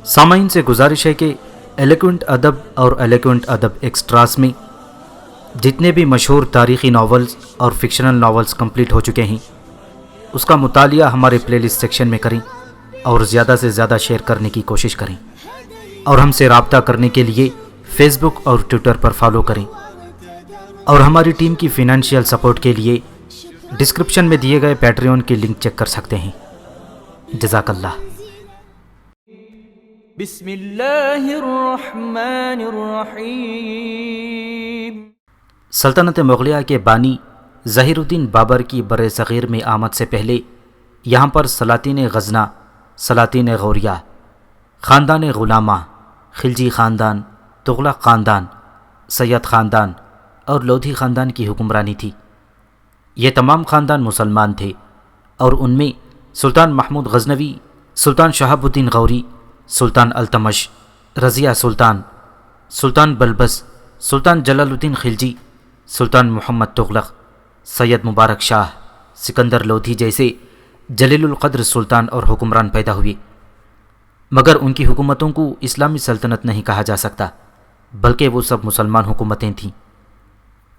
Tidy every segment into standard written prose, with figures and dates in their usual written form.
سامعین سے گزارش ہے کہ ایلیکوینٹ ادب اور ایلیکوینٹ ادب ایکسٹراس میں جتنے بھی مشہور تاریخی ناولز اور فکشنل ناولز کمپلیٹ ہو چکے ہیں اس کا مطالعہ ہمارے پلے لسٹ سیکشن میں کریں اور زیادہ سے زیادہ شیئر کرنے کی کوشش کریں، اور ہم سے رابطہ کرنے کے لیے فیس بک اور ٹویٹر پر فالو کریں، اور ہماری ٹیم کی فائنینشیل سپورٹ کے لیے ڈسکرپشن میں دیے گئے پیٹریون کی لنک چیک کر سکتے ہیں۔ جزاک اللہ۔ بسم اللہ الرحمن الرحیم۔ سلطنت مغلیہ کے بانی ظہیر الدین بابر کی بر صغیر میں آمد سے پہلے یہاں پر سلاطین غزنہ، سلاطین غوریہ، خاندان غلامہ، خلجی خاندان، تغلق خاندان، سید خاندان اور لودھی خاندان کی حکمرانی تھی۔ یہ تمام خاندان مسلمان تھے اور ان میں سلطان محمود غزنوی، سلطان شہاب الدین غوری، سلطان التمش، رضیہ سلطان، سلطان بلبس، سلطان جلال الدین خلجی، سلطان محمد تغلق، سید مبارک شاہ، سکندر لودھی جیسے جلیل القدر سلطان اور حکمران پیدا ہوئے، مگر ان کی حکومتوں کو اسلامی سلطنت نہیں کہا جا سکتا بلکہ وہ سب مسلمان حکومتیں تھیں۔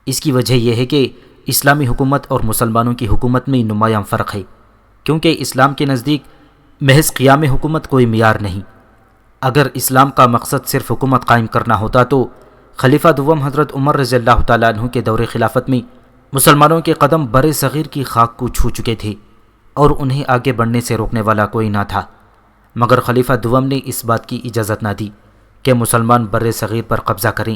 اس کی وجہ یہ ہے کہ اسلامی حکومت اور مسلمانوں کی حکومت میں نمایاں فرق ہے، کیونکہ اسلام کے نزدیک محض قیام حکومت کوئی معیار نہیں۔ اگر اسلام کا مقصد صرف حکومت قائم کرنا ہوتا تو خلیفہ دوم حضرت عمر رضی اللہ تعالیٰ عنہ کے دور خلافت میں مسلمانوں کے قدم بر صغیر کی خاک کو چھو چکے تھے اور انہیں آگے بڑھنے سے روکنے والا کوئی نہ تھا، مگر خلیفہ دوم نے اس بات کی اجازت نہ دی کہ مسلمان بر صغیر پر قبضہ کریں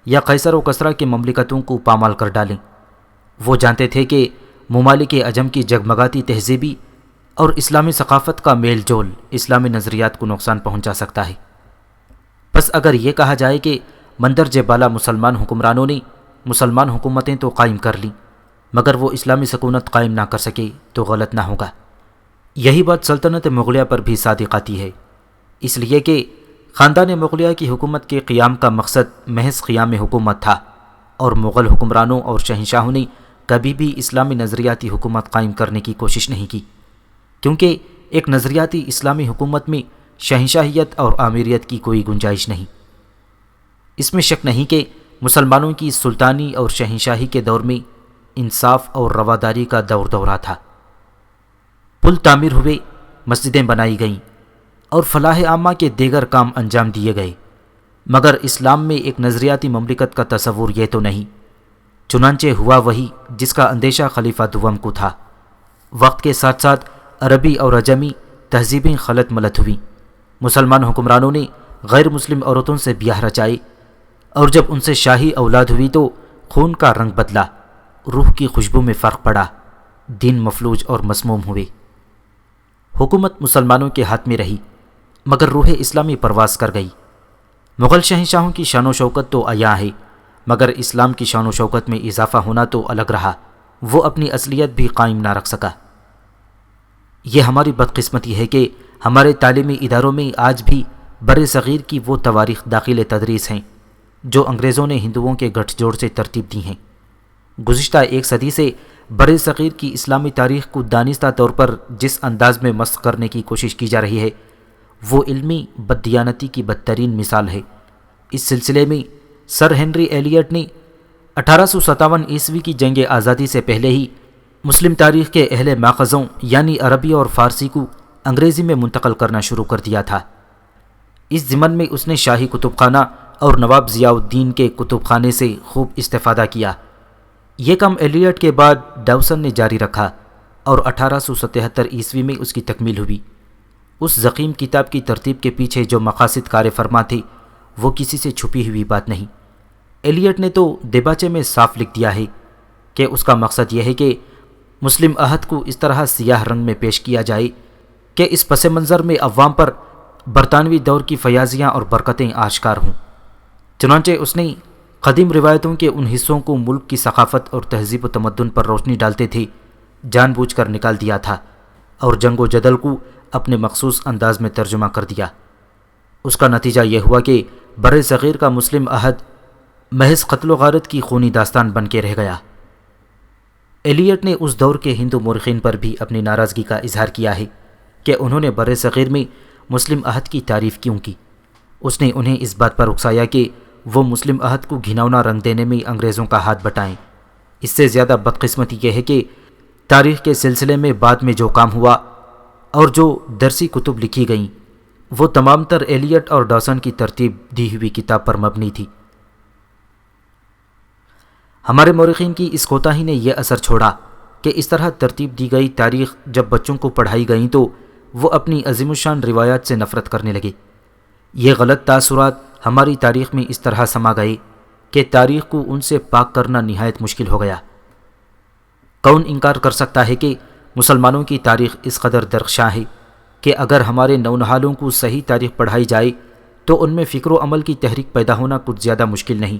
یا قیصر و کسریٰ کی مملکتوں کو پامال کر ڈالیں۔ وہ جانتے تھے کہ ممالک عجم کی جگمگاتی تہذیبی اور اسلامی ثقافت کا میل جول اسلامی نظریات کو نقصان پہنچا سکتا ہے۔ بس اگر یہ کہا جائے کہ مندرجہ بالا مسلمان حکمرانوں نے مسلمان حکومتیں تو قائم کر لیں مگر وہ اسلامی سکونت قائم نہ کر سکے تو غلط نہ ہوگا۔ یہی بات سلطنت مغلیہ پر بھی صادق آتی ہے، اس لیے کہ خاندان مغلیہ کی حکومت کے قیام کا مقصد محض قیام حکومت تھا، اور مغل حکمرانوں اور شہنشاہوں نے کبھی بھی اسلامی نظریاتی حکومت قائم کرنے کی کوشش نہیں کی، کیونکہ ایک نظریاتی اسلامی حکومت میں شہنشاہیت اور آمیریت کی کوئی گنجائش نہیں۔ اس میں شک نہیں کہ مسلمانوں کی سلطانی اور شہنشاہی کے دور میں انصاف اور رواداری کا دورہ تھا۔ پل تعمیر ہوئے، مسجدیں بنائی گئیں اور فلاح عامہ کے دیگر کام انجام دیے گئے، مگر اسلام میں ایک نظریاتی مملکت کا تصور یہ تو نہیں۔ چنانچہ ہوا وہی جس کا اندیشہ خلیفہ دوم کو تھا۔ وقت کے ساتھ ساتھ عربی اور عجمی تہذیبیں خلط ملت ہوئیں، مسلمان حکمرانوں نے غیر مسلم عورتوں سے بیاہ رچائے، اور جب ان سے شاہی اولاد ہوئی تو خون کا رنگ بدلا، روح کی خوشبو میں فرق پڑا، دین مفلوج اور مسموم ہوئے۔ حکومت مسلمانوں کے ہاتھ میں رہی مگر روح اسلامی پرواز کر گئی۔ مغل شہنشاہوں کی شان و شوکت تو عیاں ہے مگر اسلام کی شان و شوکت میں اضافہ ہونا تو الگ رہا، وہ اپنی اصلیت بھی قائم نہ رکھ سکا۔ یہ ہماری بدقسمتی ہے کہ ہمارے تعلیمی اداروں میں آج بھی بر صغیر کی وہ تواریخ داخل تدریس ہیں جو انگریزوں نے ہندوؤں کے گٹھ جوڑ سے ترتیب دی ہیں۔ گزشتہ ایک صدی سے بر صغیر کی اسلامی تاریخ کو دانستہ طور پر جس انداز میں مسخ کرنے کی کوشش کی جا رہی ہے وہ علمی بددیانتی کی بدترین مثال ہے۔ اس سلسلے میں سر ہنری ایلیٹ نے 1857 عیسوی کی جنگ آزادی سے پہلے ہی مسلم تاریخ کے اہل ماخذوں یعنی عربی اور فارسی کو انگریزی میں منتقل کرنا شروع کر دیا تھا۔ اس ضمن میں اس نے شاہی کتب خانہ اور نواب ضیاء الدین کے کتب خانے سے خوب استفادہ کیا۔ یہ کام ایلیٹ کے بعد ڈاوسن نے جاری رکھا اور 1877 عیسوی میں اس کی تکمیل ہوئی۔ اس ضخیم کتاب کی ترتیب کے پیچھے جو مقاصد کار فرما تھے وہ کسی سے چھپی ہوئی بات نہیں۔ ایلیٹ نے تو دیباچے میں صاف لکھ دیا ہے کہ اس کا مقصد یہ ہے کہ مسلم عہد کو اس طرح سیاہ رنگ میں پیش کیا جائے کہ اس پس منظر میں عوام پر برطانوی دور کی فیاضیاں اور برکتیں آشکار ہوں۔ چنانچہ اس نے قدیم روایتوں کے ان حصوں کو ملک کی ثقافت اور تہذیب و تمدن پر روشنی ڈالتے تھے جان بوجھ کر نکال دیا تھا اور جنگ و جدل کو اپنے مخصوص انداز میں ترجمہ کر دیا۔ اس کا نتیجہ یہ ہوا کہ بر صغیر کا مسلم عہد محض قتل و غارت کی خونی داستان بن کے رہ گیا۔ ایلیٹ نے اس دور کے ہندو مورخین پر بھی اپنی ناراضگی کا اظہار کیا ہے کہ انہوں نے بر صغیر میں مسلم عہد کی تعریف کیوں کی؟ اس نے انہیں اس بات پر اکسایا کہ وہ مسلم عہد کو گھناؤنا رنگ دینے میں انگریزوں کا ہاتھ بٹائیں۔ اس سے زیادہ بدقسمتی یہ ہے کہ تاریخ کے سلسلے میں بعد میں جو کام ہوا اور جو درسی کتب لکھی گئیں وہ تمام تر ایلیٹ اور ڈاسن کی ترتیب دی ہوئی کتاب پر مبنی تھی۔ ہمارے مورخین کی اس کوتاہی نے یہ اثر چھوڑا کہ اس طرح ترتیب دی گئی تاریخ جب بچوں کو پڑھائی گئیں تو وہ اپنی عظیم الشان روایات سے نفرت کرنے لگے۔ یہ غلط تاثرات ہماری تاریخ میں اس طرح سما گئے کہ تاریخ کو ان سے پاک کرنا نہایت مشکل ہو گیا۔ کون انکار کر سکتا ہے کہ مسلمانوں کی تاریخ اس قدر درخشاں ہے کہ اگر ہمارے نونہالوں کو صحیح تاریخ پڑھائی جائے تو ان میں فکر و عمل کی تحریک پیدا ہونا کچھ زیادہ مشکل نہیں،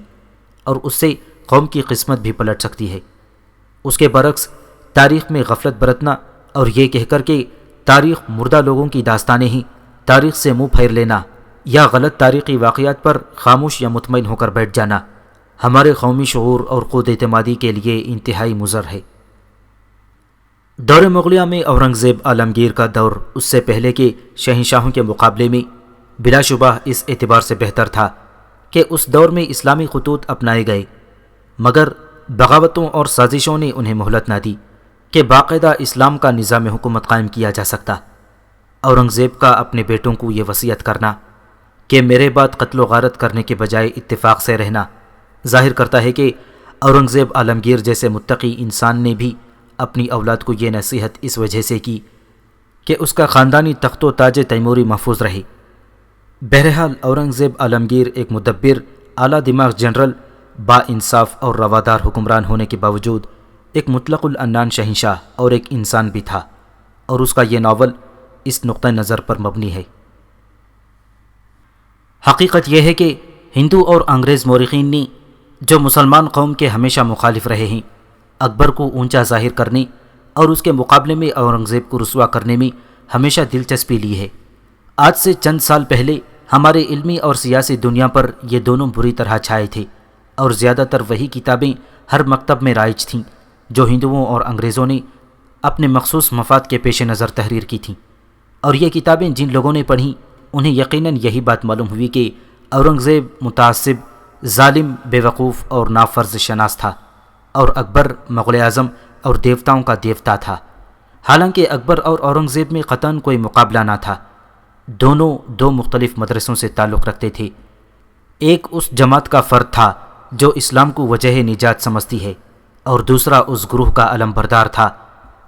اور اس سے قوم کی قسمت بھی پلٹ سکتی ہے۔ اس کے برعکس تاریخ میں غفلت برتنا اور یہ کہہ کر کہ تاریخ مردہ لوگوں کی داستانیں ہیں، تاریخ سے منہ پھیر لینا یا غلط تاریخی واقعات پر خاموش یا مطمئن ہو کر بیٹھ جانا ہمارے قومی شعور اور خود اعتمادی کے لیے انتہائی مضر ہے۔ دور مغلیہ میں اورنگزیب عالمگیر کا دور اس سے پہلے کے شہنشاہوں کے مقابلے میں بلا شبہ اس اعتبار سے بہتر تھا کہ اس دور میں اسلامی خطوط اپنائے گئے، مگر بغاوتوں اور سازشوں نے انہیں مہلت نہ دی کہ باقاعدہ اسلام کا نظام حکومت قائم کیا جا سکتا۔ اورنگزیب کا اپنے بیٹوں کو یہ وصیت کرنا کہ میرے بعد قتل و غارت کرنے کے بجائے اتفاق سے رہنا ظاہر کرتا ہے کہ اورنگزیب عالمگیر جیسے متقی انسان نے بھی اپنی اولاد کو یہ نصیحت اس وجہ سے کی کہ اس کا خاندانی تخت و تاج تیموری محفوظ رہے۔ بہرحال اورنگزیب عالمگیر ایک مدبر، اعلیٰ دماغ جنرل، با انصاف اور روادار حکمران ہونے کے باوجود ایک مطلق العنان شہنشاہ اور ایک انسان بھی تھا، اور اس کا یہ ناول اس نقطہ نظر پر مبنی ہے۔ حقیقت یہ ہے کہ ہندو اور انگریز مورخین نے جو مسلمان قوم کے ہمیشہ مخالف رہے ہیں، اکبر کو اونچا ظاہر کرنے اور اس کے مقابلے میں اورنگزیب کو رسوا کرنے میں ہمیشہ دلچسپی لی ہے۔ آج سے چند سال پہلے ہمارے علمی اور سیاسی دنیا پر یہ دونوں بری طرح چھائے تھے، اور زیادہ تر وہی کتابیں ہر مکتب میں رائج تھیں جو ہندوؤں اور انگریزوں نے اپنے مخصوص مفاد کے پیش نظر تحریر کی تھیں، اور یہ کتابیں جن لوگوں نے پڑھیں انہیں یقیناً یہی بات معلوم ہوئی کہ اورنگزیب متعصب، ظالم، بے وقوف اور نافرض شناس تھا، اور اکبر مغل اعظم اور دیوتاؤں کا دیوتا تھا۔ حالانکہ اکبر اور اورنگزیب میں قطعاً کوئی مقابلہ نہ تھا، دونوں دو مختلف مدرسوں سے تعلق رکھتے تھے۔ ایک اس جماعت کا فرد تھا جو اسلام کو وجہ نجات سمجھتی ہے، اور دوسرا اس گروہ کا علم بردار تھا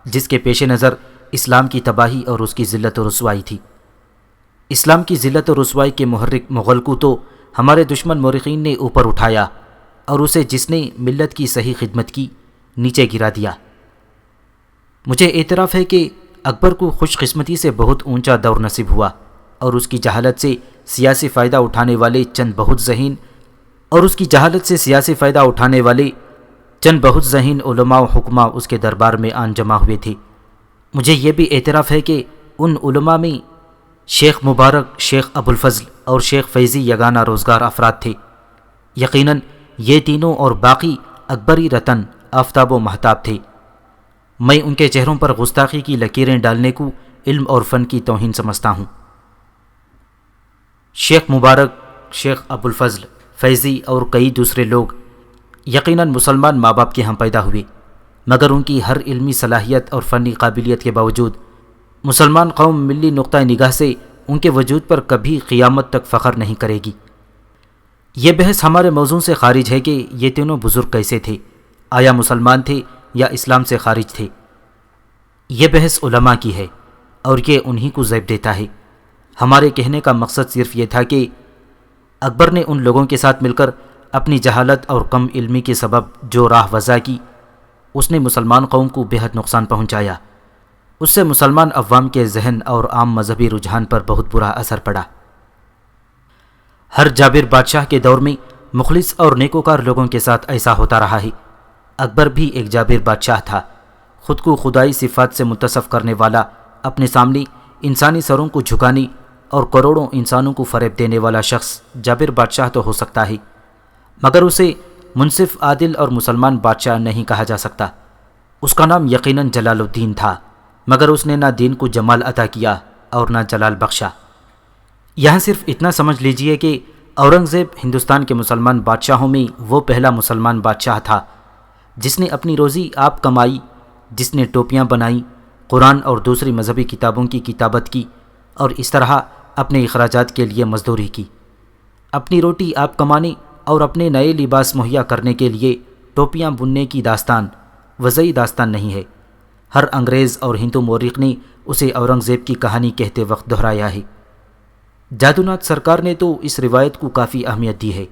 جس کے پیش نظر اسلام کی تباہی اور اس کی ذلت و رسوائی تھی۔ اسلام کی ذلت و رسوائی کے محرک مغل کو تو ہمارے دشمن مورخین نے اوپر اٹھایا، اور اسے جس نے ملت کی صحیح خدمت کی نیچے گرا دیا۔ مجھے اعتراف ہے کہ اکبر کو خوش قسمتی سے بہت اونچا دور نصیب ہوا، اور اس کی جہالت سے سیاسی فائدہ اٹھانے والے چند بہت ذہین علماء و حکماء اس کے دربار میں آن جمع ہوئے تھے۔ مجھے یہ بھی اعتراف ہے کہ ان علماء میں شیخ مبارک، شیخ ابوالفضل اور شیخ فیضی یگانہ روزگار افراد تھے۔ یقیناً یہ تینوں اور باقی اکبری رتن آفتاب و مہتاب تھے۔ میں ان کے چہروں پر گستاخی کی لکیریں ڈالنے کو علم اور فن کی توہین سمجھتا ہوں۔ شیخ مبارک، شیخ ابوالفضل، فیضی اور کئی دوسرے لوگ یقیناً مسلمان ماں باپ کے ہاں پیدا ہوئے، مگر ان کی ہر علمی صلاحیت اور فنی قابلیت کے باوجود مسلمان قوم ملی نقطہ نگاہ سے ان کے وجود پر کبھی قیامت تک فخر نہیں کرے گی۔ یہ بحث ہمارے موضوع سے خارج ہے کہ یہ تینوں بزرگ کیسے تھے، آیا مسلمان تھے یا اسلام سے خارج تھے؟ یہ بحث علماء کی ہے اور یہ انہی کو زیب دیتا ہے۔ ہمارے کہنے کا مقصد صرف یہ تھا کہ اکبر نے ان لوگوں کے ساتھ مل کر اپنی جہالت اور کم علمی کے سبب جو راہ وضع کی، اس نے مسلمان قوم کو بے حد نقصان پہنچایا۔ اس سے مسلمان عوام کے ذہن اور عام مذہبی رجحان پر بہت برا اثر پڑا۔ ہر جابر بادشاہ کے دور میں مخلص اور نیکوکار لوگوں کے ساتھ ایسا ہوتا رہا ہے۔ اکبر بھی ایک جابر بادشاہ تھا، خود کو خدائی صفات سے متصف کرنے والا، اپنے سامنے انسانی سروں کو جھکانے اور کروڑوں انسانوں کو فریب دینے والا شخص جابر بادشاہ تو ہو سکتا ہے، مگر اسے منصف، عادل اور مسلمان بادشاہ نہیں کہا جا سکتا۔ اس کا نام یقیناً جلال الدین تھا، مگر اس نے نہ دین کو جمال عطا کیا اور نہ جلال بخشا۔ یہاں صرف اتنا سمجھ لیجئے کہ اورنگزیب ہندوستان کے مسلمان بادشاہوں میں وہ پہلا مسلمان بادشاہ تھا جس نے اپنی روزی آپ کمائی، جس نے ٹوپیاں بنائیں، قرآن اور دوسری مذہبی کتابوں کی کتابت کی اور اس طرح اپنے اخراجات کے لیے مزدوری کی۔ اپنی روٹی آپ کمانے اور اپنے نئے لباس مہیا کرنے کے لیے ٹوپیاں بننے کی داستان وضعی داستان نہیں ہے۔ ہر انگریز اور ہندو مورخ نے اسے اورنگزیب کی کہانی کہتے وقت دہرایا ہے۔ جادو ناتھ سرکار نے تو اس روایت کو کافی اہمیت دی ہے۔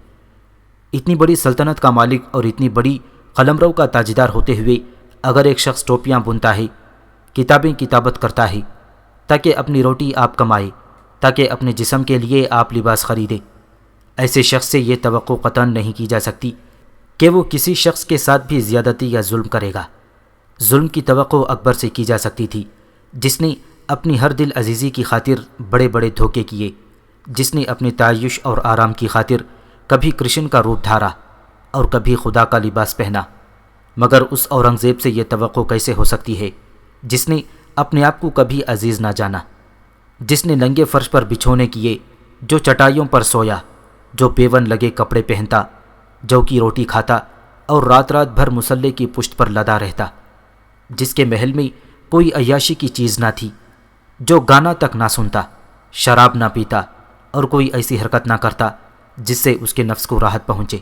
اتنی بڑی سلطنت کا مالک اور اتنی بڑی قلمرو کا تاجدار ہوتے ہوئے اگر ایک شخص ٹوپیاں بنتا ہے، کتابیں کتابت کرتا ہے تاکہ اپنی روٹی آپ کمائے، تاکہ اپنے جسم کے لیے آپ لباس خریدے، ایسے شخص سے یہ توقع قطعاً نہیں کی جا سکتی کہ وہ کسی شخص کے ساتھ بھی زیادتی یا ظلم کرے گا۔ ظلم کی توقع اکبر سے کی جا سکتی تھی، جس نے اپنی ہر دل عزیزی کی خاطر بڑے بڑے دھوکے کیے، جس نے اپنی تعیش اور آرام کی خاطر کبھی کرشن کا روپ دھارا اور کبھی خدا کا لباس پہنا۔ مگر اس اورنگزیب سے یہ توقع کیسے ہو سکتی ہے جس نے اپنے آپ کو کبھی عزیز نہ جانا، جس نے ننگے فرش پر بچھونے کیے، جو چٹائیوں پر سویا، جو پیون لگے کپڑے پہنتا، جو کی روٹی کھاتا اور رات رات بھر مسلح کی پشت پر لدا رہتا، جس کے محل میں کوئی عیاشی کی چیز نہ تھی، جو گانا تک نہ سنتا، شراب نہ پیتا اور کوئی ایسی حرکت نہ کرتا جس سے اس کے نفس کو راحت پہنچے۔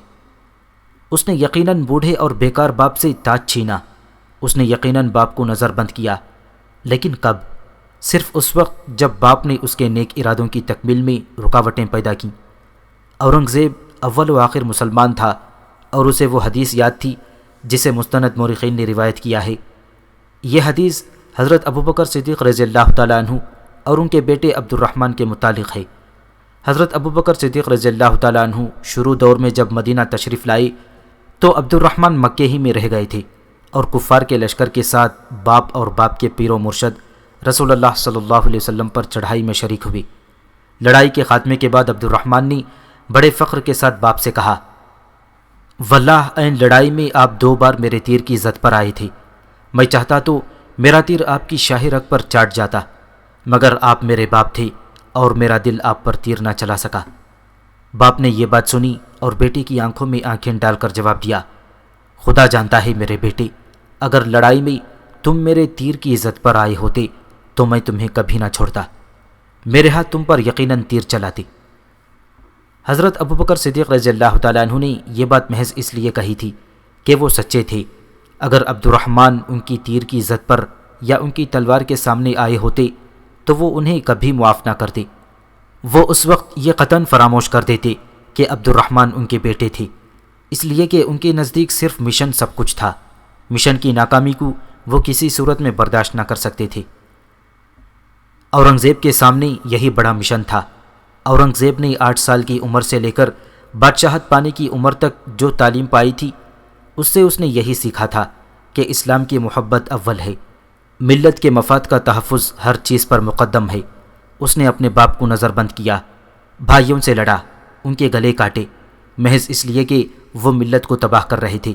اس نے یقیناً بوڑھے اور بیکار باپ سے تاج چھینا، اس نے یقیناً باپ کو نظر بند کیا، لیکن کب؟ صرف اس وقت جب باپ نے اس کے نیک ارادوں کی تکمیل میں رکاوٹیں پیدا کیں۔ اورنگزیب اول و آخر مسلمان تھا اور اسے وہ حدیث یاد تھی جسے مستند مورخین نے روایت کیا ہے۔ یہ حدیث حضرت ابوبکر صدیق رضی اللہ تعالیٰ عنہ اور ان کے بیٹے عبد الرحمن کے متعلق ہے۔ حضرت ابوبکر صدیق رضی اللہ تعالیٰ عنہ شروع دور میں جب مدینہ تشریف لائے تو عبد الرحمن مکے ہی میں رہ گئے تھے اور کفار کے لشکر کے ساتھ باپ اور باپ کے پیر و مرشد رسول اللہ صلی اللہ علیہ وسلم پر چڑھائی میں شریک ہوئے۔ لڑائی کے خاتمے کے بعد عبد الرحمن نے بڑے فخر کے ساتھ باپ سے کہا، واللہ این لڑائی میں آپ 2 بار میرے تیر کی زد پر آئے تھے، میں چاہتا تو میرا تیر آپ کی شاہی رگ پر چاٹ جاتا، مگر آپ میرے باپ تھے اور میرا دل آپ پر تیر نہ چلا سکا۔ باپ نے یہ بات سنی اور بیٹے کی آنکھوں میں آنکھیں ڈال کر جواب دیا، خدا جانتا ہے میرے بیٹے، اگر لڑائی میں تم میرے تیر کی عزت پر آئے ہوتے تو میں تمہیں کبھی نہ چھوڑتا، میرے ہاتھ تم پر یقیناً تیر چلاتے۔ حضرت ابوبکر صدیق رضی اللہ تعالیٰ عنہ نے یہ بات محض اس لیے کہی تھی کہ وہ سچے تھے۔ اگر عبد الرحمن ان کی تیر کی عزت پر یا ان کی تلوار کے سامنے آئے ہوتے تو وہ انہیں کبھی معاف نہ کرتے۔ وہ اس وقت یہ قطعاً فراموش کر دیتے کہ عبد الرحمن ان کے بیٹے تھے، اس لیے کہ ان کے نزدیک صرف مشن سب کچھ تھا۔ مشن کی ناکامی کو وہ کسی صورت میں برداشت نہ کر سکتے تھے۔ اورنگزیب کے سامنے یہی بڑا مشن تھا۔ اورنگزیب نے 8 سال کی عمر سے لے کر بادشاہت پانے کی عمر تک جو تعلیم پائی تھی اس سے اس نے یہی سیکھا تھا کہ اسلام کی محبت اول ہے، ملت کے مفاد کا تحفظ ہر چیز پر مقدم ہے۔ اس نے اپنے باپ کو نظر بند کیا، بھائیوں سے لڑا، ان کے گلے کاٹے، محض اس لیے کہ وہ ملت کو تباہ کر رہے تھے۔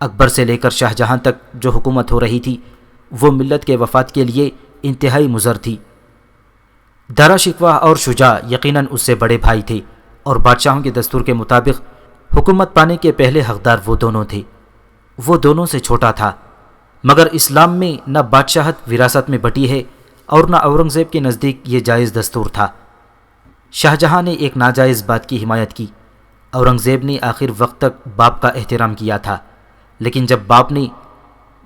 اکبر سے لے کر شاہ جہاں تک جو حکومت ہو رہی تھی وہ ملت کے وفاد کے لیے انتہائی مضر تھی۔ درا شکوہ اور شجاع یقیناً اس سے بڑے بھائی تھے اور بادشاہوں کے دستور کے مطابق حکومت پانے کے پہلے حقدار وہ دونوں تھے۔ وہ دونوں سے چھوٹا تھا، مگر اسلام میں نہ بادشاہت وراثت میں بٹی ہے اور نہ اورنگزیب کے نزدیک یہ جائز دستور تھا۔ شاہ جہاں نے ایک ناجائز بات کی حمایت کی، اورنگزیب نے آخر وقت تک باپ کا احترام کیا تھا، لیکن جب باپ نے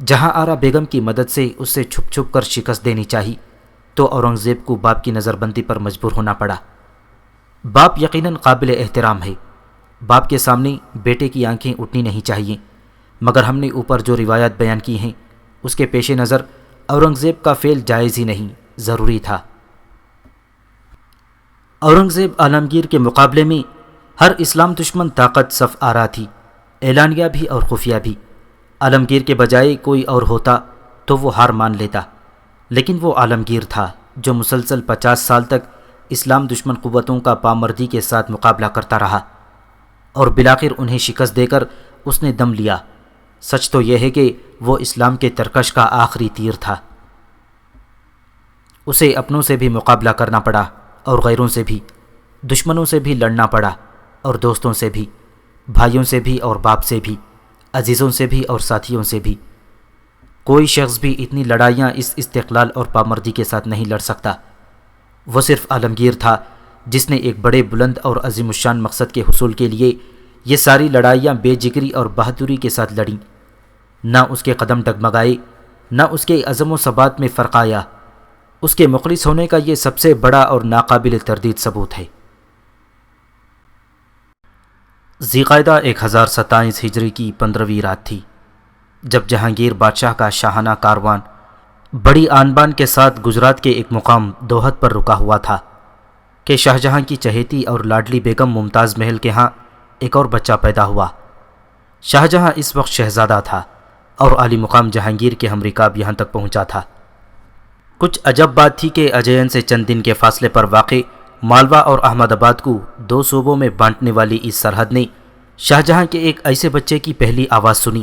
جہاں آرا بیگم کی مدد سے اس سے چھپ چھپ کر شکست دینی چاہی تو اورنگزیب کو باپ کی نظر بندی پر مجبور ہونا پڑا۔ باپ یقیناً قابل احترام ہے، باپ کے سامنے بیٹے کی آنکھیں اٹھنی نہیں چاہیے، مگر ہم نے اوپر جو روایات بیان کی ہیں اس کے پیش نظر اورنگزیب کا فعل جائز ہی نہیں، ضروری تھا۔ اورنگزیب عالمگیر کے مقابلے میں ہر اسلام دشمن طاقت صف آرا تھی، اعلانیہ بھی اور خفیہ بھی۔ عالمگیر کے بجائے کوئی اور ہوتا تو وہ ہار مان لیتا، لیکن وہ عالمگیر تھا جو مسلسل 50 سال تک اسلام دشمن قوتوں کا پامردی کے ساتھ مقابلہ کرتا رہا اور بالآخر انہیں شکست دے کر اس نے دم لیا۔ سچ تو یہ ہے کہ وہ اسلام کے ترکش کا آخری تیر تھا۔ اسے اپنوں سے بھی مقابلہ کرنا پڑا اور غیروں سے بھی، دشمنوں سے بھی لڑنا پڑا اور دوستوں سے بھی، بھائیوں سے بھی اور باپ سے بھی، عزیزوں سے بھی اور ساتھیوں سے بھی۔ کوئی شخص بھی اتنی لڑائیاں اس استقلال اور پامردی کے ساتھ نہیں لڑ سکتا۔ وہ صرف عالمگیر تھا جس نے ایک بڑے بلند اور عظیم الشان مقصد کے حصول کے لیے یہ ساری لڑائیاں بے جگری اور بہادری کے ساتھ لڑیں۔ نہ اس کے قدم ڈگمگائے، نہ اس کے عزم و ثبات میں فرق آیا۔ اس کے مخلص ہونے کا یہ سب سے بڑا اور ناقابل تردید ثبوت ہے۔ ذی القعدہ 1027 ہجری کی 15ویں رات تھی جب جہانگیر بادشاہ کا شاہانہ کاروان بڑی آن بان کے ساتھ گجرات کے ایک مقام دوحت پر رکا ہوا تھا کہ شاہجہاں کی چہیتی اور لاڈلی بیگم ممتاز محل کے ہاں ایک اور بچہ پیدا ہوا۔ شاہجہاں اس وقت شہزادہ تھا اور عالی مقام جہانگیر کے ہم رکاب یہاں تک پہنچا تھا۔ کچھ عجب بات تھی کہ اجین سے چند دن کے فاصلے پر واقع مالوا اور احمد آباد کو دو صوبوں میں بانٹنے والی اس سرحد نے شاہجہاں کے ایک ایسے بچے کی پہلی آواز سنی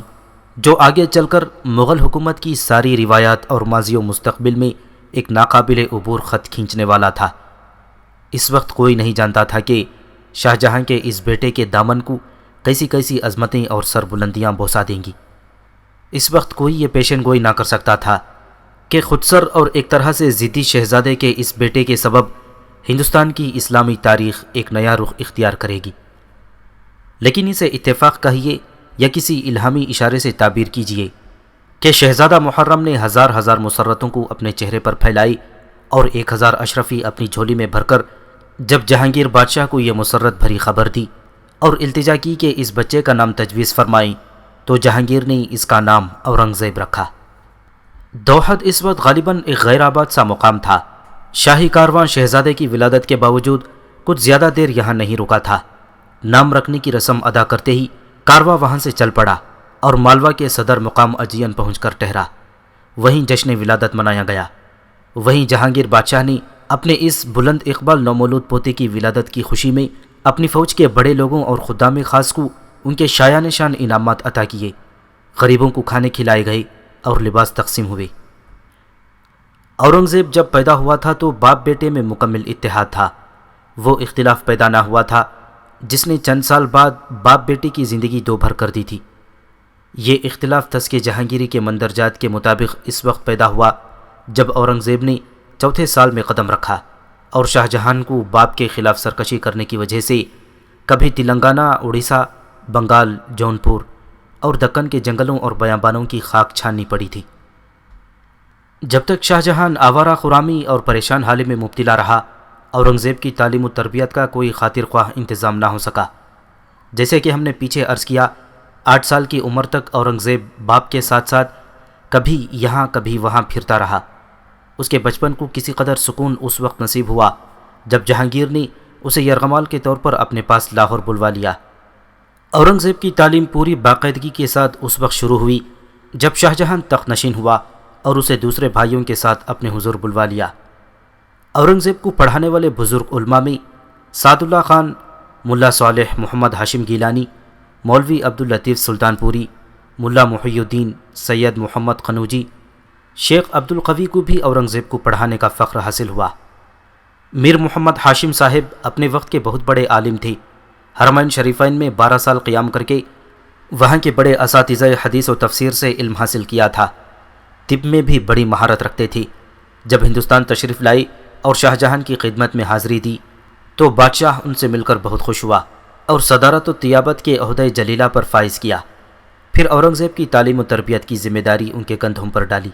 جو آگے چل کر مغل حکومت کی ساری روایات اور ماضی و مستقبل میں ایک ناقابل عبور خط کھینچنے والا تھا۔ اس وقت کوئی نہیں جانتا تھا کہ شاہجہاں کے اس بیٹے کے دامن کو کیسی کیسی عظمتیں اور سربلندیاں بوسا دیں گی۔ اس وقت کوئی یہ پیشن گوئی نہ کر سکتا تھا کہ خودسر اور ایک طرح سے ضدی شہزادے کے اس بیٹے کے سبب ہندوستان کی اسلامی تاریخ ایک نیا رخ اختیار کرے گی۔ لیکن اسے اتفاق کہیے یا کسی الہامی اشارے سے تعبیر کیجیے کہ شہزادہ محرم نے ہزار ہزار مسرتوں کو اپنے چہرے پر پھیلائی اور 1000 اشرفی اپنی جھولی میں بھر کر جب جہانگیر بادشاہ کو یہ مسرت بھری خبر دی اور التجا کی کہ اس بچے کا نام تجویز فرمائیں تو جہانگیر نے اس کا نام اورنگزیب رکھا۔ دوحت اس وقت غالباً ایک غیر آباد سا مقام تھا۔ شاہی کاروان شہزادے کی ولادت کے باوجود کچھ زیادہ دیر یہاں نہیں رکا تھا۔ نام رکھنے کی رسم ادا کرتے ہی کارواں وہاں سے چل پڑا اور مالوا کے صدر مقام اجین پہنچ کر ٹھہرا۔ وہیں جشن ولادت منایا گیا۔ وہیں جہانگیر بادشاہ نے اپنے اس بلند اقبال نومولود پوتے کی ولادت کی خوشی میں اپنی فوج کے بڑے لوگوں اور خدام خاص کو ان کے شایان شان انعامات عطا کیے، غریبوں کو کھانے کھلائے گئے اور لباس تقسیم ہوئے۔ اورنگزیب جب پیدا ہوا تھا تو باپ بیٹے میں مکمل اتحاد تھا۔ وہ اختلاف پیدا نہ ہوا تھا جس نے چند سال بعد باپ بیٹے کی زندگی دو بھر کر دی تھی۔ یہ اختلاف تسکے جہانگیری کے مندرجات کے مطابق اس وقت پیدا ہوا جب اورنگزیب نے چوتھے سال میں قدم رکھا اور شاہجہان کو باپ کے خلاف سرکشی کرنے کی وجہ سے کبھی تلنگانہ، اڑیسہ، بنگال، جونپور اور دکن کے جنگلوں اور بیابانوں کی خاک چھاننی پڑی تھی۔ جب تک شاہجہان آوارہ خرامی اور پریشان حال میں مبتلا رہا، اورنگزیب کی تعلیم و تربیت کا کوئی خاطر خواہ انتظام نہ ہو سکا۔ جیسے کہ ہم نے پیچھے عرض کیا، 8 سال کی عمر تک اورنگزیب باپ کے ساتھ ساتھ کبھی یہاں کبھی وہاں پھرتا رہا۔ اس کے بچپن کو کسی قدر سکون اس وقت نصیب ہوا جب جہانگیر نے اسے یرغمال کے طور پر اپنے پاس لاہور بلوا لیا۔ اورنگزیب کی تعلیم پوری باقاعدگی کے ساتھ اس وقت شروع ہوئی جب شاہجہان تخت نشین ہوا اور اسے دوسرے بھائیوں کے ساتھ اپنے حضور بلوا لیا۔ اورنگزیب کو پڑھانے والے بزرگ علماء میں سعد اللہ خان، ملا صالح محمد ہاشم گیلانی، مولوی عبداللطیف سلطان پوری، ملا محی الدین سید محمد قنوجی، شیخ عبدالقوی کو بھی اورنگزیب کو پڑھانے کا فخر حاصل ہوا۔ میر محمد ہاشم صاحب اپنے وقت کے بہت بڑے عالم تھے۔ حرمین شریفین میں 12 سال قیام کر کے وہاں کے بڑے اساتذہ حدیث و تفسیر سے علم حاصل کیا تھا۔ طب میں بھی بڑی مہارت رکھتے تھے۔ جب ہندوستان تشریف لائے اور شاہجہان کی خدمت میں حاضری دی تو بادشاہ ان سے مل کر بہت خوش ہوا اور صدارت و طیابت کے عہدہ جلیلہ پر فائز کیا۔ پھر اورنگزیب کی تعلیم و تربیت کی ذمہ داری ان کے کندھوں پر ڈالی۔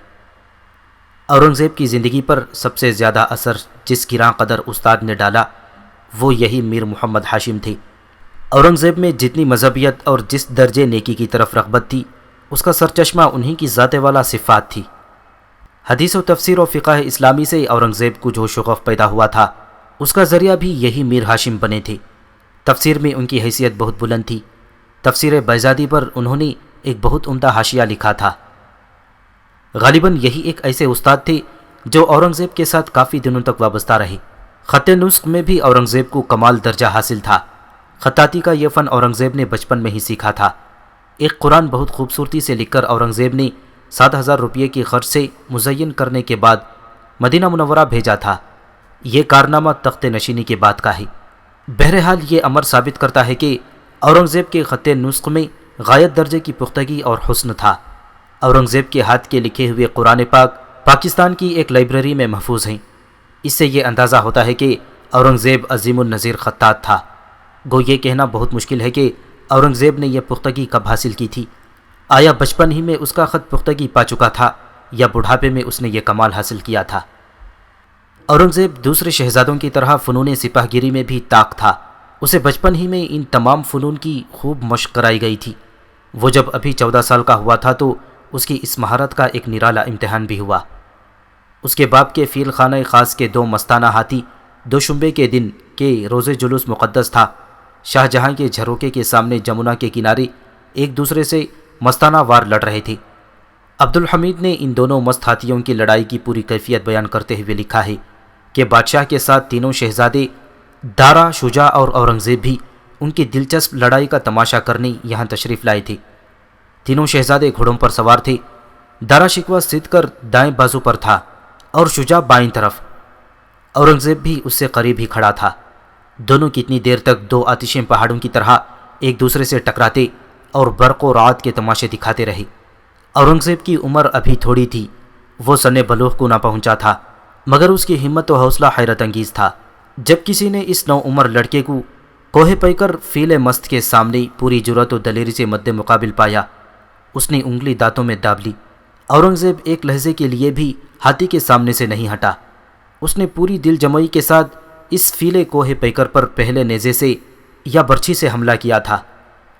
اورنگزیب کی زندگی پر سب سے زیادہ اثر جس گراں قدر استاد نے ڈالا وہ یہی میر محمد ہاشم تھے۔ اورنگزیب میں جتنی مذہبیت اور جس درجے نیکی کی طرف رغبت تھی اس کا سرچشمہ انہی کی ذات والا صفات تھی۔ حدیث و تفسیر و فقہ اسلامی سے اورنگزیب کو جو شغف پیدا ہوا تھا اس کا ذریعہ بھی یہی میر ہاشم بنے تھے۔ تفسیر میں ان کی حیثیت بہت بلند تھی۔ تفسیر بیضادی پر انہوں نے ایک بہت عمدہ حاشیہ لکھا تھا۔ غالباً یہی ایک ایسے استاد تھے جو اورنگزیب کے ساتھ کافی دنوں تک وابستہ رہے۔ خط نسخ میں بھی اورنگزیب کو کمال درجہ حاصل تھا۔ خطاطی کا یہ فن اورنگزیب نے بچپن میں ہی سیکھا تھا۔ ایک قرآن بہت خوبصورتی سے لکھ کر اورنگزیب نے 7,000 روپے کی خرچ سے مزین کرنے کے بعد مدینہ منورہ بھیجا تھا۔ یہ کارنامہ تخت نشینی کے بعد کا ہے۔ بہرحال یہ امر ثابت کرتا ہے کہ اورنگزیب کے خط نسخ میں غایت درجے کی پختگی اور حسن تھا۔ اورنگزیب کے ہاتھ کے لکھے ہوئے قرآن پاک پاکستان کی ایک لائبریری میں محفوظ ہیں۔ اس سے یہ اندازہ ہوتا ہے کہ اورنگزیب عظیم النظیر خطاط تھا۔ گو یہ کہنا بہت مشکل ہے کہ اورنگزیب نے یہ پختگی کب حاصل کی تھی۔ آیا بچپن ہی میں اس کا خط پختگی پا چکا تھا یا بڑھاپے میں اس نے یہ کمال حاصل کیا تھا؟ اورنگزیب دوسرے شہزادوں کی طرح فنون سپاہ گیری میں بھی طاق تھا۔ اسے بچپن ہی میں ان تمام فنون کی خوب مشق کرائی گئی تھی۔ وہ جب ابھی 14 سال کا ہوا تھا تو اس کی اس مہارت کا ایک نرالا امتحان بھی ہوا۔ اس کے باپ کے فیل خانہ خاص کے 2 مستانہ ہاتھی دوشنبے کے دن کے روز جلوس مقدس تھا۔ شاہ جہاں کے جھروکے کے سامنے جمنا کے کنارے ایک دوسرے سے مستانہ وار لڑ رہے تھے۔ عبدالحمید نے ان دونوں مست ہاتھیوں کی لڑائی کی پوری کیفیت بیان کرتے ہوئے لکھا ہے کہ بادشاہ کے ساتھ تینوں شہزادے دارا، شجاع اور اورنگزیب بھی ان کی دلچسپ لڑائی کا تماشا کرنے یہاں تشریف لائے تھے۔ تینوں شہزادے گھوڑوں پر سوار تھے۔ دارا شکوہ سدھ کر دائیں بازو پر تھا اور شجاع بائیں طرف۔ اورنگزیب بھی اس سے قریب ہی کھڑا تھا۔ دونوں کتنی دیر تک 2 آتشیں پہاڑوں کی طرح ایک دوسرے سے ٹکراتے اور برق و رعد کے تماشے دکھاتے رہے۔ اورنگزیب کی عمر ابھی تھوڑی تھی، وہ سن بلوغ کو نہ پہنچا تھا، مگر اس کی ہمت و حوصلہ حیرت انگیز تھا۔ جب کسی نے اس نو عمر لڑکے کو کوہ پیکر فیل مست کے سامنے پوری جرأت و دلیری سے مد مقابل پایا، اس نے انگلی دانتوں میں داب لی۔ اورنگزیب ایک لہجے کے لیے بھی ہاتھی کے سامنے سے نہیں ہٹا۔ اس نے پوری دل جمعی کے ساتھ اس فیل کوہ پیکر پر پہلے نیزے سے یا برچھی سے حملہ کیا تھا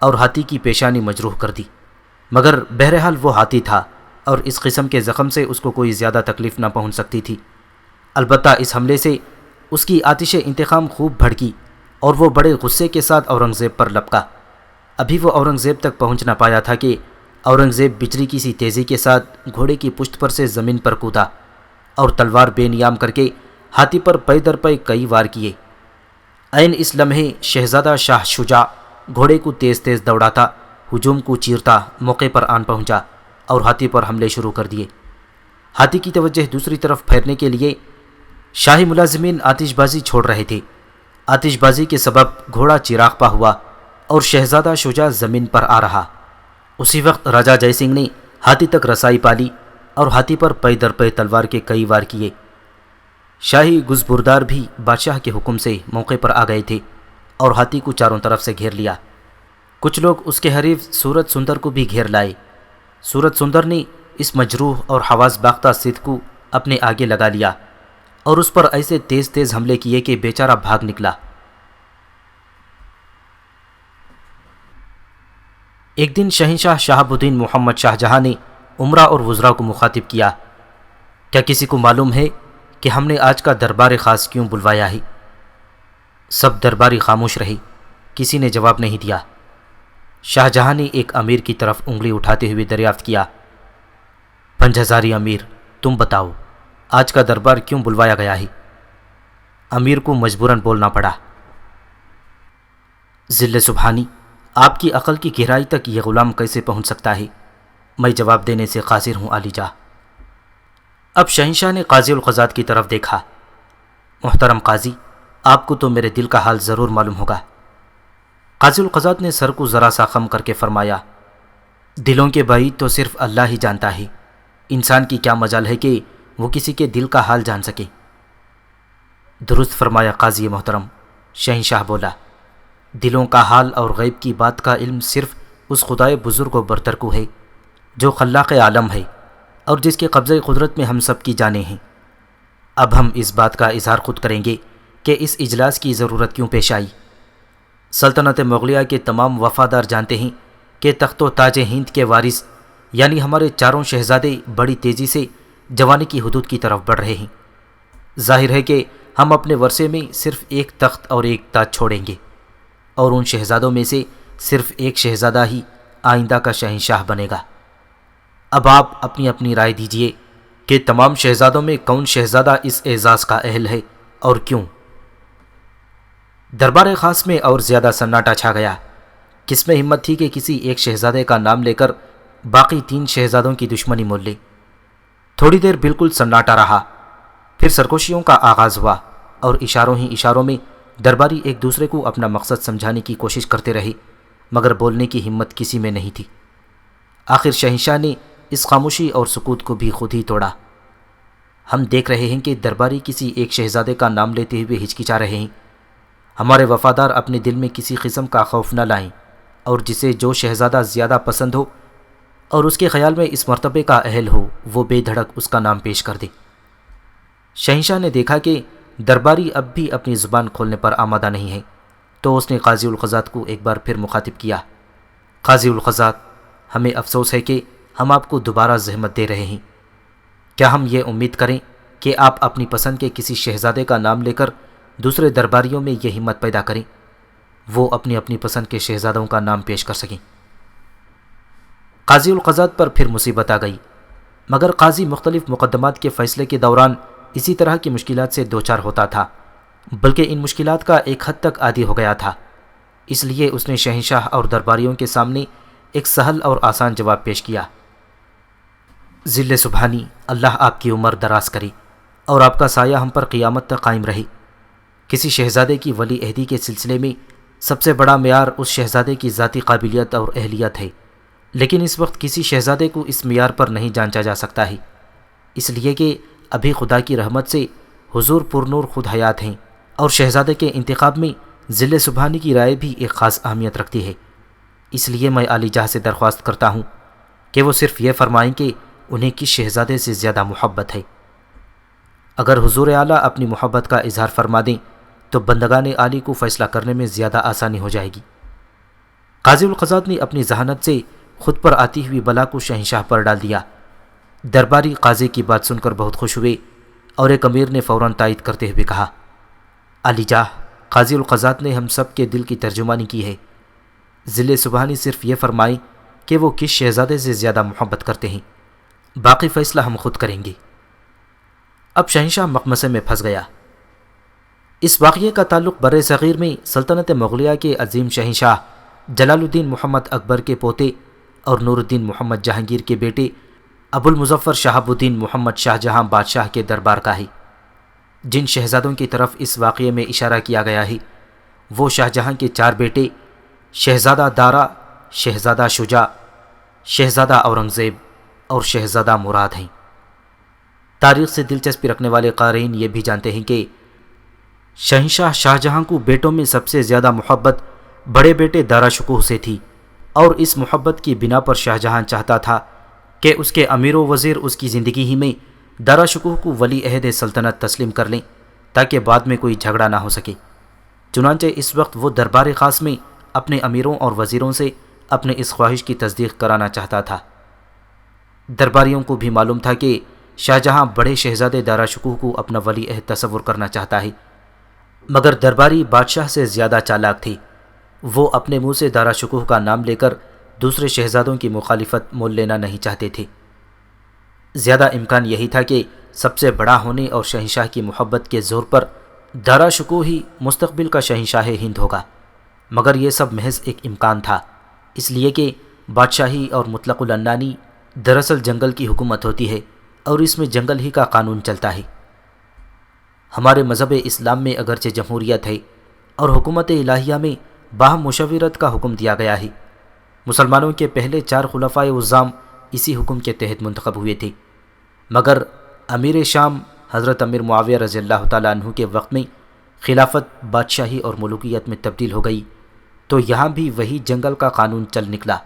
اور ہاتھی کی پیشانی مجروح کر دی، مگر بہرحال وہ ہاتھی تھا اور اس قسم کے زخم سے اس کو کوئی زیادہ تکلیف نہ پہنچ سکتی تھی۔ البتہ اس حملے سے اس کی آتش انتقام خوب بھڑکی اور وہ بڑے غصے کے ساتھ اورنگزیب پر لپکا۔ ابھی وہ اورنگزیب تک پہنچ نہ پایا تھا کہ اورنگزیب بجلی کی سی تیزی کے ساتھ گھوڑے کی پشت پر سے زمین پر کودا اور تلوار بے نیام کر کے ہاتھی پر پے در پے کئی وار کیے۔ عین اس لمحے شہزادہ شاہ شجاع گھوڑے کو تیز تیز دوڑاتا، ہجوم کو چیرتا موقع پر آن پہنچا اور ہاتھی پر حملے شروع کر دیے۔ ہاتھی کی توجہ دوسری طرف پھیرنے کے لیے شاہی ملازمین آتش بازی چھوڑ رہے تھے۔ آتش بازی کے سبب گھوڑا چراغ پا ہوا اور شہزادہ شجاع زمین پر آ رہا۔ اسی وقت راجہ جے سنگھ نے ہاتھی تک رسائی پالی اور ہاتھی پر پے در پے تلوار کے کئی وار کیے۔ شاہی گزبردار بھی بادشاہ کے حکم سے موقع پر آ گئے تھے اور ہاتھی کو چاروں طرف سے گھیر لیا۔ کچھ لوگ اس کے حریف سورت سندر کو بھی گھیر لائے۔ سورت سندر نے اس مجروح اور حواس باختہ سدھ کو اپنے آگے لگا لیا اور اس پر ایسے تیز تیز حملے کیے کہ بیچارہ بھاگ نکلا۔ ایک دن شہنشاہ شہاب الدین محمد شاہ جہاں نے امراء اور وزراء کو مخاطب کیا، کیا کسی کو معلوم ہے کہ ہم نے آج کا دربار خاص کیوں بلوایا ہے؟ سب درباری خاموش رہے، کسی نے جواب نہیں دیا۔ شاہ جہاں نے ایک امیر کی طرف انگلی اٹھاتے ہوئے دریافت کیا، 5000 امیر، تم بتاؤ آج کا دربار کیوں بلوایا گیا ہے؟ امیر کو مجبوراً بولنا پڑا، ذل سبحانی، آپ کی عقل کی گہرائی تک یہ غلام کیسے پہنچ سکتا ہے؟ میں جواب دینے سے قاصر ہوں عالی جاہ۔ اب شہنشاہ نے قاضی القضات کی طرف دیکھا۔ محترم قاضی، آپ کو تو میرے دل کا حال ضرور معلوم ہوگا۔ قاضی القضات نے سر کو ذرا سا خم کر کے فرمایا، دلوں کے بعید تو صرف اللہ ہی جانتا ہے، انسان کی کیا مجال ہے کہ وہ کسی کے دل کا حال جان سکے۔ درست فرمایا قاضی محترم، شہنشاہ بولا، دلوں کا حال اور غیب کی بات کا علم صرف اس خدائے بزرگ و برتر کو ہے جو خلاق عالم ہے اور جس کے قبضۂ قدرت میں ہم سب کی جانیں ہیں۔ اب ہم اس بات کا اظہار خود کریں گے کہ اس اجلاس کی ضرورت کیوں پیش آئی۔ سلطنت مغلیہ کے تمام وفادار جانتے ہیں کہ تخت و تاج ہند کے وارث یعنی ہمارے چاروں شہزادے بڑی تیزی سے جوانی کی حدود کی طرف بڑھ رہے ہیں۔ ظاہر ہے کہ ہم اپنے ورثے میں صرف ایک تخت اور ایک تاج چھوڑیں گے اور ان شہزادوں میں سے صرف ایک شہزادہ ہی آئندہ کا شہنشاہ بنے گا۔ اب آپ اپنی اپنی رائے دیجئے کہ تمام شہزادوں میں کون شہزادہ اس اعزاز کا اہل ہے اور کیوں؟ دربار خاص میں اور زیادہ سناٹا چھا گیا۔ کس میں ہمت تھی کہ کسی ایک شہزادے کا نام لے کر باقی 3 شہزادوں کی دشمنی مول لے؟ تھوڑی دیر بالکل سناٹا رہا، پھر سرگوشیوں کا آغاز ہوا اور اشاروں ہی اشاروں میں درباری ایک دوسرے کو اپنا مقصد سمجھانے کی کوشش کرتے رہے، مگر بولنے کی ہمت کسی میں نہیں تھی۔ آخر شہنشاہ نے اس خاموشی اور سکوت کو بھی خود ہی توڑا۔ ہم دیکھ رہے ہیں کہ درباری کسی ایک شہزادے کا نام لیتے ہوئے ہچکچا رہے ہیں۔ ہمارے وفادار اپنے دل میں کسی قسم کا خوف نہ لائیں، اور جسے جو شہزادہ زیادہ پسند ہو اور اس کے خیال میں اس مرتبے کا اہل ہو، وہ بے دھڑک اس کا نام پیش کر دے۔ شہنشاہ نے دیکھا کہ درباری اب بھی اپنی زبان کھولنے پر آمادہ نہیں ہے، تو اس نے قاضی القضات کو ایک بار پھر مخاطب کیا۔ قاضی القضات، ہمیں افسوس ہے کہ ہم آپ کو دوبارہ زحمت دے رہے ہیں۔ کیا ہم یہ امید کریں کہ آپ اپنی پسند کے کسی شہزادے کا نام لے کر دوسرے درباریوں میں یہ ہمت پیدا کریں وہ اپنی اپنی پسند کے شہزادوں کا نام پیش کر سکیں؟ قاضی القضات پر پھر مصیبت آ گئی، مگر قاضی مختلف مقدمات کے فیصلے کے دوران اسی طرح کی مشکلات سے دوچار ہوتا تھا، بلکہ ان مشکلات کا ایک حد تک عادی ہو گیا تھا۔ اس لیے اس نے شہنشاہ اور درباریوں کے سامنے ایک سہل اور آسان جواب پیش کیا۔ ذل سبحانی، اللہ آپ کی عمر دراز کرے اور آپ کا سایہ ہم پر قیامت تک قائم رہے۔ کسی شہزادے کی ولی عہدی کے سلسلے میں سب سے بڑا معیار اس شہزادے کی ذاتی قابلیت اور اہلیت ہے، لیکن اس وقت کسی شہزادے کو اس معیار پر نہیں جانچا جا سکتا ہے، اس لیے کہ ابھی خدا کی رحمت سے حضور پرنور خود حیات ہیں، اور شہزادے کے انتخاب میں ذل سبحانی کی رائے بھی ایک خاص اہمیت رکھتی ہے۔ اس لیے میں عالی جاہ سے درخواست کرتا ہوں کہ وہ صرف یہ فرمائیں کہ انہیں کس شہزادے سے زیادہ محبت ہے۔ اگر حضور اعلیٰ اپنی محبت کا اظہار فرما دیں تو بندگان عالی کو فیصلہ کرنے میں زیادہ آسانی ہو جائے گی۔ قاضی القضات نے اپنی ذہانت سے خود پر آتی ہوئی بلا کو شہنشاہ پر ڈال دیا۔ درباری قاضی کی بات سن کر بہت خوش ہوئے، اور ایک امیر نے فوراً تائید کرتے ہوئے کہا، عالی جاہ، قاضی القضات نے ہم سب کے دل کی ترجمانی کی ہے۔ ذل سبحانی صرف یہ فرمائیں کہ وہ کس شہزادے سے زیادہ محبت کرتے ہیں، باقی فیصلہ ہم خود کریں گے۔ اب شہنشاہ مقمصے میں پھنس گیا۔ اس واقعے کا تعلق بر صغیر میں سلطنت مغلیہ کے عظیم شہنشاہ جلال الدین محمد اکبر کے پوتے اور نور الدین محمد جہانگیر کے بیٹے ابو المظفر شہاب الدین محمد شاہ جہاں بادشاہ کے دربار کا ہے۔ جن شہزادوں کی طرف اس واقعے میں اشارہ کیا گیا ہے وہ شاہ جہاں کے 4 بیٹے شہزادہ دارا، شہزادہ شجاع، شہزادہ اورنگزیب اور شہزادہ مراد ہیں۔ تاریخ سے دلچسپی رکھنے والے قارئین یہ بھی جانتے ہیں کہ شہنشاہ شاہ جہاں کو بیٹوں میں سب سے زیادہ محبت بڑے بیٹے دارا شکوہ سے تھی، اور اس محبت کی بنا پر شاہ جہاں چاہتا تھا کہ اس کے امیر و وزیر اس کی زندگی ہی میں دارا شکوہ کو ولی عہد سلطنت تسلیم کر لیں تاکہ بعد میں کوئی جھگڑا نہ ہو سکے۔ چنانچہ اس وقت وہ دربار خاص میں اپنے امیروں اور وزیروں سے اپنے اس خواہش کی تصدیق کرانا چاہتا تھا۔ درباریوں کو بھی معلوم تھا کہ شاہ جہاں بڑے شہزادے دارا شکوہ کو اپنا ولی عہد تصور کرنا چاہتا ہے، مگر درباری بادشاہ سے زیادہ چالاک تھے۔ وہ اپنے منہ سے دارا شکوہ کا نام لے کر دوسرے شہزادوں کی مخالفت مول لینا نہیں چاہتے تھے۔ زیادہ امکان یہی تھا کہ سب سے بڑا ہونے اور شہنشاہ کی محبت کے زور پر دارا شکوہ ہی مستقبل کا شہنشاہ ہند ہوگا، مگر یہ سب محض ایک امکان تھا، اس لیے کہ بادشاہی اور مطلق العنانی دراصل جنگل کی حکومت ہوتی ہے، اور اس میں جنگل ہی کا قانون چلتا ہے۔ ہمارے مذہب اسلام میں اگرچہ جمہوریت ہے اور حکومت الہیہ میں باہم مشاورت کا حکم دیا گیا ہے، مسلمانوں کے پہلے 4 خلفائے عظام اسی حکم کے تحت منتخب ہوئے تھے، مگر امیر شام حضرت امیر معاویہ رضی اللہ تعالیٰ عنہ کے وقت میں خلافت بادشاہی اور ملوکیت میں تبدیل ہو گئی، تو یہاں بھی وہی جنگل کا قانون چل نکلا،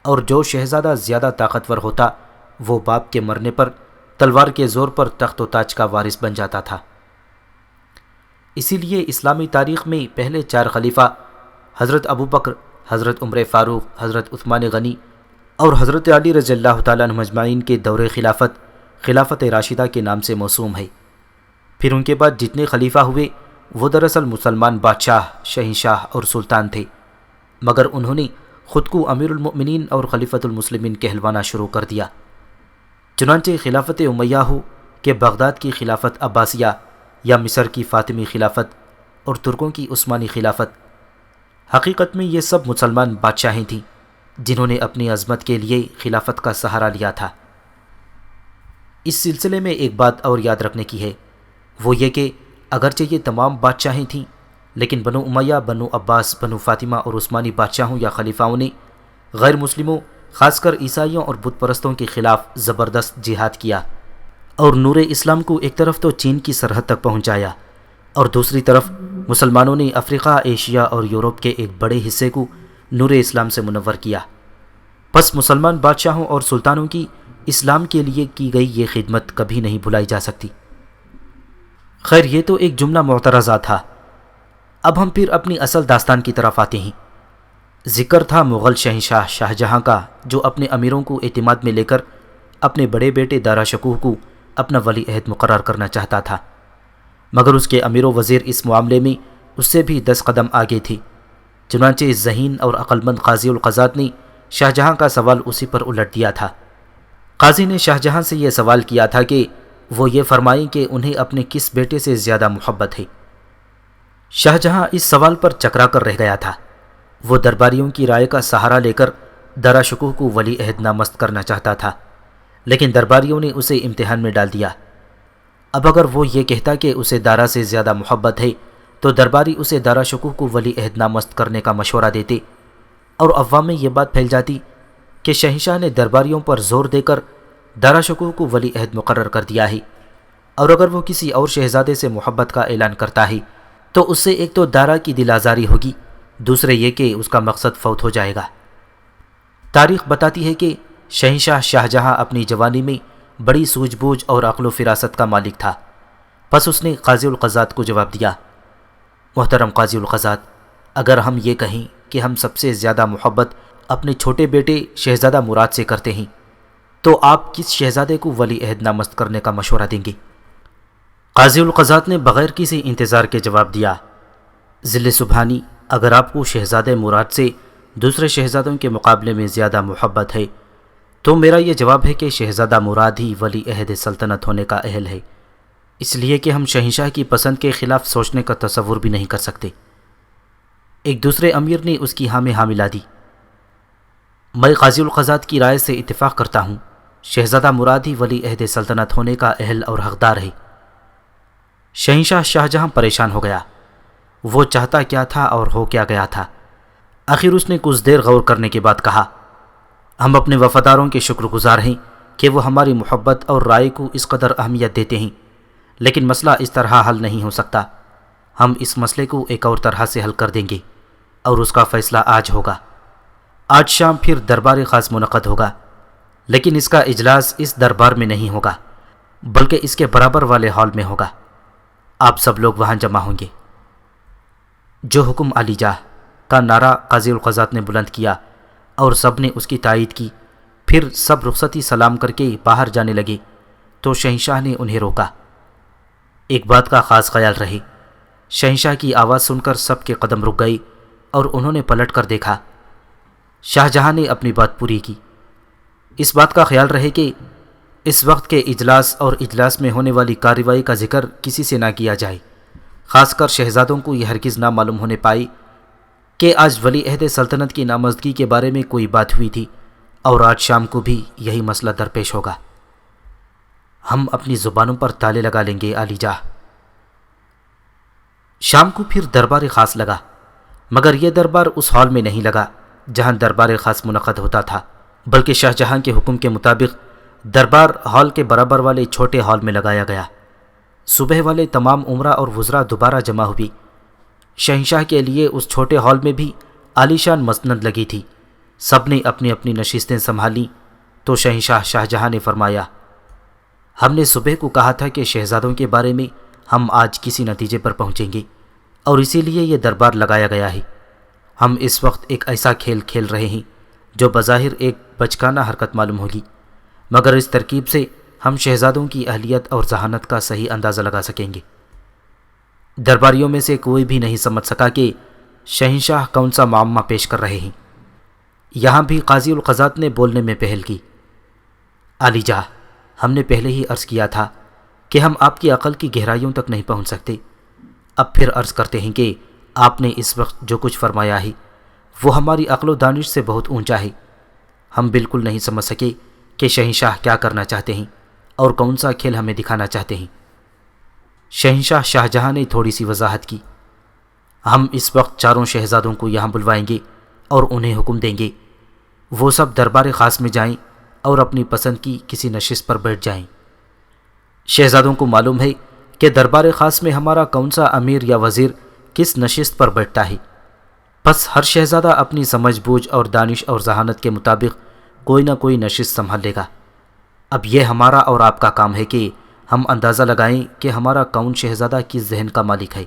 اور جو شہزادہ زیادہ طاقتور ہوتا وہ باپ کے مرنے پر تلوار کے زور پر تخت و تاج کا وارث بن جاتا تھا۔ اسی لیے اسلامی تاریخ میں پہلے 4 خلیفہ حضرت ابو بکر، حضرت عمر فاروق، حضرت عثمان غنی اور حضرت علی رضی اللہ تعالیٰ عنہ مجمعین کے دور خلافت راشدہ کے نام سے موسوم ہے۔ پھر ان کے بعد جتنے خلیفہ ہوئے وہ دراصل مسلمان بادشاہ، شہنشاہ اور سلطان تھے، مگر انہوں نے خود کو امیر المؤمنین اور خلیفۃ المسلمین کہلوانا شروع کر دیا۔ چنانچہ خلافت امیہ ہو کہ بغداد کی خلافت عباسیہ یا مصر کی فاطمی خلافت اور ترکوں کی عثمانی خلافت، حقیقت میں یہ سب مسلمان بادشاہیں تھیں جنہوں نے اپنی عظمت کے لیے خلافت کا سہارا لیا تھا۔ اس سلسلے میں ایک بات اور یاد رکھنے کی ہے، وہ یہ کہ اگرچہ یہ تمام بادشاہیں تھیں لیکن بنو امیہ، بنو عباس، بنو فاطمہ اور عثمانی بادشاہوں یا خلیفاؤں نے غیر مسلموں، خاص کر عیسائیوں اور بت پرستوں کے خلاف زبردست جہاد کیا اور نور اسلام کو ایک طرف تو چین کی سرحد تک پہنچایا اور دوسری طرف مسلمانوں نے افریقہ، ایشیا اور یورپ کے ایک بڑے حصے کو نور اسلام سے منور کیا۔ پس مسلمان بادشاہوں اور سلطانوں کی اسلام کے لیے کی گئی یہ خدمت کبھی نہیں بھلائی جا سکتی۔ خیر، یہ تو ایک جملہ معترضہ تھا۔ اب ہم پھر اپنی اصل داستان کی طرف آتے ہیں۔ ذکر تھا مغل شہنشاہ شاہ جہاں کا، جو اپنے امیروں کو اعتماد میں لے کر اپنے بڑے بیٹے دارا شکوہ کو اپنا ولی عہد مقرر کرنا چاہتا تھا، مگر اس کے امیر و وزیر اس معاملے میں اس سے بھی 10 قدم آگے تھی۔ چنانچہ ذہین اور عقلمند قاضی القضات نے شاہ جہاں کا سوال اسی پر الٹ دیا تھا۔ قاضی نے شاہ جہاں سے یہ سوال کیا تھا کہ وہ یہ فرمائیں کہ انہیں اپنے کس بیٹے سے زیادہ محبت ہے۔ شاہ جہاں اس سوال پر چکرا کر رہ گیا تھا۔ وہ درباریوں کی رائے کا سہارا لے کر دارا شکوہ کو ولی عہد نامزد کرنا چاہتا تھا، لیکن درباریوں نے اسے امتحان میں ڈال دیا۔ اب اگر وہ یہ کہتا کہ اسے دارا سے زیادہ محبت ہے تو درباری اسے دارا شکوہ کو ولی عہد نامزد کرنے کا مشورہ دیتے اور عوام میں یہ بات پھیل جاتی کہ شہنشاہ نے درباریوں پر زور دے کر دارا شکوہ کو ولی عہد مقرر کر دیا ہے، اور اگر وہ کسی اور شہزادے سے محبت کا اعلان کرتا ہے تو اس سے ایک تو دارا کی دل آزاری ہوگی، دوسرے یہ کہ اس کا مقصد فوت ہو جائے گا۔ تاریخ بتاتی ہے کہ شہنشاہ شاہ جہاں اپنی جوانی میں بڑی سوجھ بوجھ اور عقل و فراست کا مالک تھا۔ پس اس نے قاضی القضات کو جواب دیا، محترم قاضی القضات، اگر ہم یہ کہیں کہ ہم سب سے زیادہ محبت اپنے چھوٹے بیٹے شہزادہ مراد سے کرتے ہیں تو آپ کس شہزادے کو ولی عہد نامزد کرنے کا مشورہ دیں گے؟ قاضی القضات نے بغیر کسی انتظار کے جواب دیا، ذل سبحانی، اگر آپ کو شہزادہ مراد سے دوسرے شہزادوں کے مقابلے میں زیادہ محبت ہے تو میرا یہ جواب ہے کہ شہزادہ مراد ہی ولی عہد سلطنت ہونے کا اہل ہے، اس لیے کہ ہم شہنشاہ کی پسند کے خلاف سوچنے کا تصور بھی نہیں کر سکتے۔ ایک دوسرے امیر نے اس کی ہاں میں ہاں ملا دی، میں قاضی القضات کی رائے سے اتفاق کرتا ہوں، شہزادہ مراد ہی ولی عہد سلطنت ہونے کا اہل اور حقدار ہے۔ شہنشاہ شاہ جہاں پریشان ہو گیا، وہ چاہتا کیا تھا اور ہو کیا گیا تھا۔ آخر اس نے کچھ دیر غور کرنے کے بعد کہا، ہم اپنے وفاداروں کے شکر گزار ہیں کہ وہ ہماری محبت اور رائے کو اس قدر اہمیت دیتے ہیں، لیکن مسئلہ اس طرح حل نہیں ہو سکتا۔ ہم اس مسئلے کو ایک اور طرح سے حل کر دیں گے اور اس کا فیصلہ آج ہوگا۔ آج شام پھر دربار خاص منعقد ہوگا، لیکن اس کا اجلاس اس دربار میں نہیں ہوگا بلکہ اس کے برابر والے ہال میں ہوگا۔ آپ سب لوگ وہاں جمع ہوں گے۔ جو حکم علی جاہ کا نعرہ قاضی القضات نے بلند کیا اور سب نے اس کی تائید کی۔ پھر سب رخصتی سلام کر کے باہر جانے لگے تو شہنشاہ نے انہیں روکا۔ ایک بات کا خاص خیال رہے، شہنشاہ کی آواز سن کر سب کے قدم رک گئے اور انہوں نے پلٹ کر دیکھا۔ شاہ جہاں نے اپنی بات پوری کی۔ اس بات کا خیال رہے کہ اس وقت کے اجلاس اور اجلاس میں ہونے والی کارروائی کا ذکر کسی سے نہ کیا جائے، خاص کر شہزادوں کو یہ ہرگز نہ معلوم ہونے پائے کہ آج ولی عہد سلطنت کی نامزدگی کے بارے میں کوئی بات ہوئی تھی اور آج شام کو بھی یہی مسئلہ درپیش ہوگا۔ ہم اپنی زبانوں پر تالے لگا لیں گے علی جاہ۔ شام کو پھر دربار خاص لگا، مگر یہ دربار اس ہال میں نہیں لگا جہاں دربار خاص منعقد ہوتا تھا، بلکہ شاہ جہاں کے حکم کے مطابق دربار ہال کے برابر والے چھوٹے ہال میں لگایا گیا۔ صبح والے تمام عمرہ اور وزراء دوبارہ جمع ہوئی۔ شہنشاہ کے لیے اس چھوٹے ہال میں بھی عالی شان مسند لگی تھی۔ سب نے اپنی اپنی نشستیں سنبھالیں تو شہنشاہ شاہ جہاں نے فرمایا، ہم نے صبح کو کہا تھا کہ شہزادوں کے بارے میں ہم آج کسی نتیجے پر پہنچیں گے اور اسی لیے یہ دربار لگایا گیا ہے۔ ہم اس وقت ایک ایسا کھیل کھیل رہے ہیں جو بظاہر ایک بچکانہ حرکت معلوم ہوگی، مگر اس ترکیب سے ہم شہزادوں کی اہلیت اور ذہانت کا صحیح اندازہ لگا سکیں گے۔ درباریوں میں سے کوئی بھی نہیں سمجھ سکا کہ شہنشاہ کون سا معمہ پیش کر رہے ہیں۔ یہاں بھی قاضی القضات نے بولنے میں پہل کی، علی جاہ، ہم نے پہلے ہی عرض کیا تھا کہ ہم آپ کی عقل کی گہرائیوں تک نہیں پہنچ سکتے۔ اب پھر عرض کرتے ہیں کہ آپ نے اس وقت جو کچھ فرمایا ہے وہ ہماری عقل و دانش سے بہت اونچا ہے۔ ہم بالکل نہیں سمجھ سکے کہ شہنشاہ کیا کرنا چاہتے ہیں اور کون سا کھیل ہمیں دکھانا چاہتے ہیں۔ شہنشاہ شاہ جہاں نے تھوڑی سی وضاحت کی، ہم اس وقت چاروں شہزادوں کو یہاں بلوائیں گے اور انہیں حکم دیں گے وہ سب دربار خاص میں جائیں اور اپنی پسند کی کسی نشست پر بیٹھ جائیں۔ شہزادوں کو معلوم ہے کہ دربار خاص میں ہمارا کون سا امیر یا وزیر کس نشست پر بیٹھتا ہے، پس ہر شہزادہ اپنی سمجھ بوجھ اور دانش اور ذہانت کے مطابق کوئی نہ کوئی نشست سنبھال لے گا۔ اب یہ ہمارا اور آپ کا کام ہے کہ ہم اندازہ لگائیں کہ ہمارا کون شہزادہ کس ذہن کا مالک ہے۔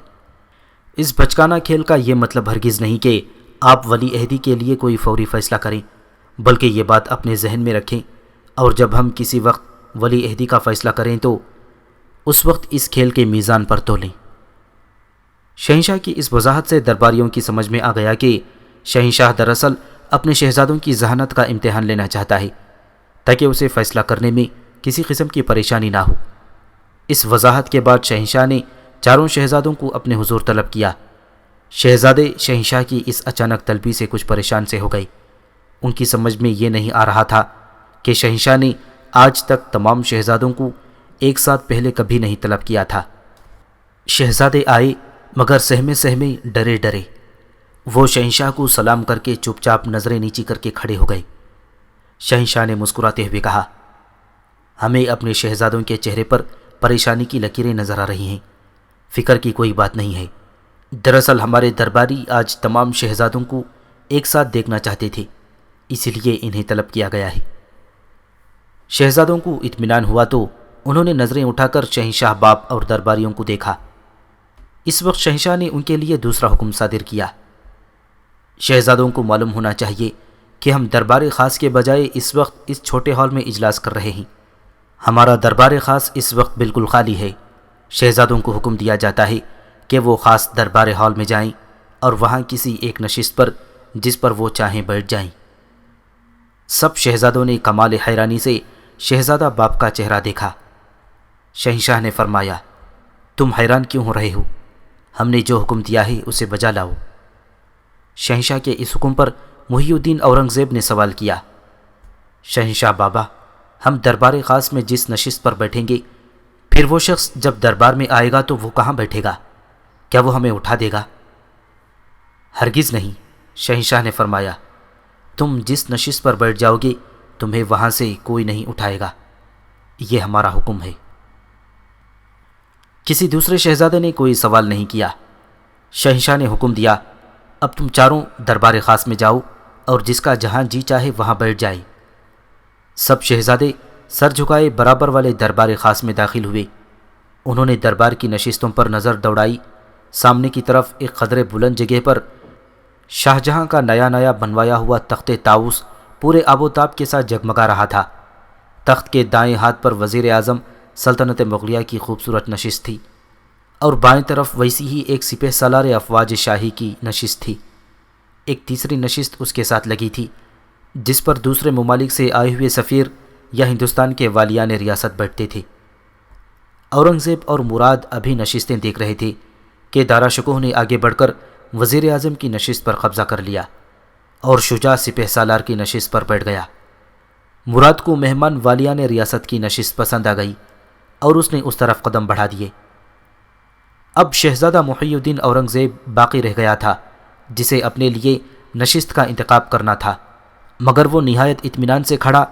اس بچکانہ کھیل کا یہ مطلب ہرگز نہیں کہ آپ ولی عہدی کے لیے کوئی فوری فیصلہ کریں، بلکہ یہ بات اپنے ذہن میں رکھیں، اور جب ہم کسی وقت ولی عہدی کا فیصلہ کریں تو اس وقت اس کھیل کے میزان پر تولیں۔ شہنشاہ کی اس وضاحت سے درباریوں کی سمجھ میں آ گیا کہ شہنشاہ دراصل اپنے شہزادوں کی ذہانت کا امتحان لینا چاہتا ہے تاکہ اسے فیصلہ کرنے میں کسی قسم کی پریشانی نہ ہو۔ اس وضاحت کے بعد شہنشاہ نے چاروں شہزادوں کو اپنے حضور طلب کیا۔ شہزادے شہنشاہ کی اس اچانک طلبی سے کچھ پریشان سے ہو گئے۔ ان کی سمجھ میں یہ نہیں آ رہا تھا کہ شہنشاہ نے آج تک تمام شہزادوں کو ایک ساتھ پہلے کبھی نہیں طلب کیا تھا۔ شہزادے آئے مگر سہمے سہمے ڈرے ڈرے۔ وہ شہنشاہ کو سلام کر کے چپ چاپ نظریں نیچی کر کے کھڑے ہو گئے۔ شہنشاہ نے مسکراتے ہوئے کہا، ہمیں اپنے شہزادوں کے چہرے پر پریشانی کی لکیریں نظر آ رہی ہیں، فکر کی کوئی بات نہیں ہے۔ دراصل ہمارے درباری آج تمام شہزادوں کو ایک ساتھ دیکھنا چاہتے تھے، اسی لیے انہیں طلب کیا گیا ہے۔ شہزادوں کو اطمینان ہوا تو انہوں نے نظریں اٹھا کر شہنشاہ باپ اور درباریوں کو دیکھا۔ اس وقت شہنشاہ نے ان کے لیے دوسرا حکم صادر کیا۔ شہزادوں کو معلوم ہونا چاہیے کہ ہم دربار خاص کے بجائے اس وقت اس چھوٹے ہال میں اجلاس کر رہے ہیں۔ ہمارا دربار خاص اس وقت بالکل خالی ہے۔ شہزادوں کو حکم دیا جاتا ہے کہ وہ خاص دربار ہال میں جائیں اور وہاں کسی ایک نشست پر جس پر وہ چاہیں بیٹھ جائیں۔ سب شہزادوں نے کمال حیرانی سے شہزادہ باپ کا چہرہ دیکھا۔ شہنشاہ نے فرمایا، تم حیران کیوں ہو رہے ہو؟ ہم نے جو حکم دیا ہے اسے بجا لاؤ۔ شہنشاہ کے اس حکم پر محی الدین اورنگزیب نے سوال کیا، شہنشاہ بابا، ہم دربار خاص میں جس نشست پر بیٹھیں گے، پھر وہ شخص جب دربار میں آئے گا تو وہ کہاں بیٹھے گا؟ کیا وہ ہمیں اٹھا دے گا؟ ہرگز نہیں، شہنشاہ نے فرمایا، تم جس نشست پر بیٹھ جاؤ گے تمہیں وہاں سے کوئی نہیں اٹھائے گا، یہ ہمارا حکم ہے۔ کسی دوسرے شہزادے نے کوئی سوال نہیں کیا۔ شہنشاہ نے حکم دیا، اب تم چاروں دربار خاص میں جاؤ اور جس کا جہاں جی چاہے وہاں بیٹھ جائے۔ سب شہزادے سر جھکائے برابر والے دربار خاص میں داخل ہوئے۔ انہوں نے دربار کی نشستوں پر نظر دوڑائی۔ سامنے کی طرف ایک قدرے بلند جگہ پر شاہجہاں کا نیا نیا بنوایا ہوا تخت طاؤس پورے آب و تاب کے ساتھ جگمگا رہا تھا۔ تخت کے دائیں ہاتھ پر وزیر اعظم سلطنت مغلیہ کی خوبصورت نشست تھی، اور بائیں طرف ویسی ہی ایک سپہ سالار افواج شاہی کی نشست تھی۔ ایک تیسری نشست اس کے ساتھ لگی تھی جس پر دوسرے ممالک سے آئے ہوئے سفیر یا ہندوستان کے والیان ریاست بیٹھتے تھے۔ اورنگزیب اور مراد ابھی نشستیں دیکھ رہے تھے کہ دارا شکوہ نے آگے بڑھ کر وزیر اعظم کی نشست پر قبضہ کر لیا اور شجاع سپہ سالار کی نشست پر بیٹھ گیا۔ مراد کو مہمان والیان ریاست کی نشست پسند آ گئی اور اس نے اس طرف قدم بڑھا دیے۔ اب شہزادہ محی الدین اورنگزیب باقی رہ گیا تھا جسے اپنے لیے نشست کا انتخاب کرنا تھا، مگر وہ نہایت اطمینان سے کھڑا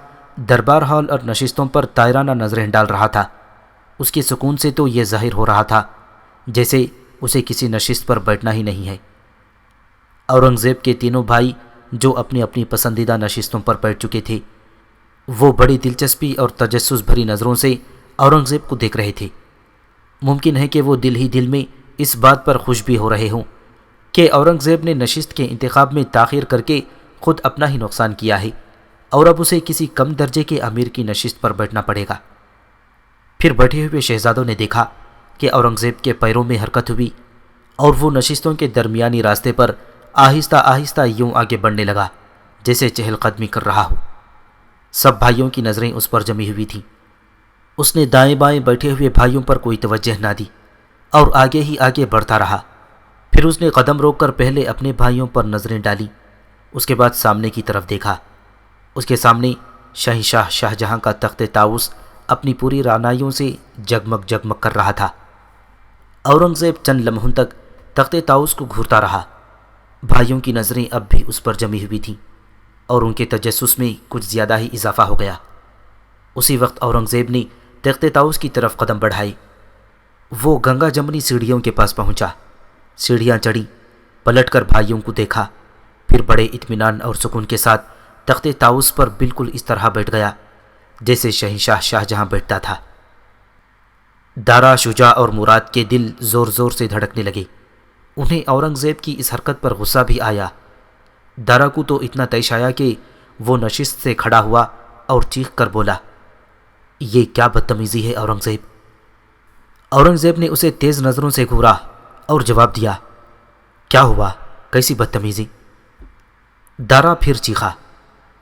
دربار ہال اور نشستوں پر طائرانہ نظریں ڈال رہا تھا۔ اس کے سکون سے تو یہ ظاہر ہو رہا تھا جیسے اسے کسی نشست پر بیٹھنا ہی نہیں ہے۔ اورنگزیب کے تینوں بھائی جو اپنی اپنی پسندیدہ نشستوں پر بیٹھ چکے تھے، وہ بڑی دلچسپی اور تجسس بھری نظروں سے اورنگزیب کو دیکھ رہے تھے۔ ممکن ہے کہ وہ دل ہی دل میں اس بات پر خوش بھی ہو رہے ہوں کہ اورنگزیب نے نشست کے انتخاب میں تاخیر کر کے خود اپنا ہی نقصان کیا ہے اور اب اسے کسی کم درجے کے امیر کی نشست پر بیٹھنا پڑے گا۔ پھر بیٹھے ہوئے شہزادوں نے دیکھا کہ اورنگزیب کے پیروں میں حرکت ہوئی اور وہ نشستوں کے درمیانی راستے پر آہستہ آہستہ یوں آگے بڑھنے لگا جیسے چہل قدمی کر رہا ہو۔ سب بھائیوں کی نظریں اس پر جمی ہوئی تھیں۔ اس نے دائیں بائیں بیٹھے ہوئے بھائیوں پر کوئی توجہ نہ دی اور آگے ہی آگے بڑھتا رہا۔ پھر اس نے قدم روک کر پہلے اپنے بھائیوں پر نظریں ڈالیں، اس کے بعد سامنے کی طرف دیکھا۔ اس کے سامنے شہنشاہ شاہجہاں کا تخت طاؤس اپنی پوری رعنائیوں سے جگمگ جگمگ کر رہا تھا۔ اورنگزیب چند لمحوں تک تخت طاؤس کو گھورتا رہا۔ بھائیوں کی نظریں اب بھی اس پر جمی ہوئی تھیں اور ان کے تجسس میں کچھ زیادہ ہی اضافہ ہو گیا۔ اسی وقت اورنگزیب نے تخت طاؤس کی طرف قدم بڑھائے۔ وہ گنگا جمنی سیڑھیوں کے پاس پہنچا، سیڑھیاں چڑھی، پلٹ کر بھائیوں کو دیکھا، پھر بڑے اطمینان اور سکون کے ساتھ تخت طاؤس پر بالکل اس طرح بیٹھ گیا جیسے شہنشاہ شاہجہاں بیٹھتا تھا۔ دارا، شجاع اور مراد کے دل زور زور سے دھڑکنے لگے۔ انہیں اورنگزیب کی اس حرکت پر غصہ بھی آیا۔ دارا کو تو اتنا طیش آیا کہ وہ نشست سے کھڑا ہوا اور چیخ کر بولا، یہ کیا بدتمیزی ہے اورنگزیب؟ اورنگزیب نے اسے تیز نظروں سے گھورا اور جواب دیا، کیا ہوا؟ کیسی بدتمیزی؟ دارا پھر چیخا،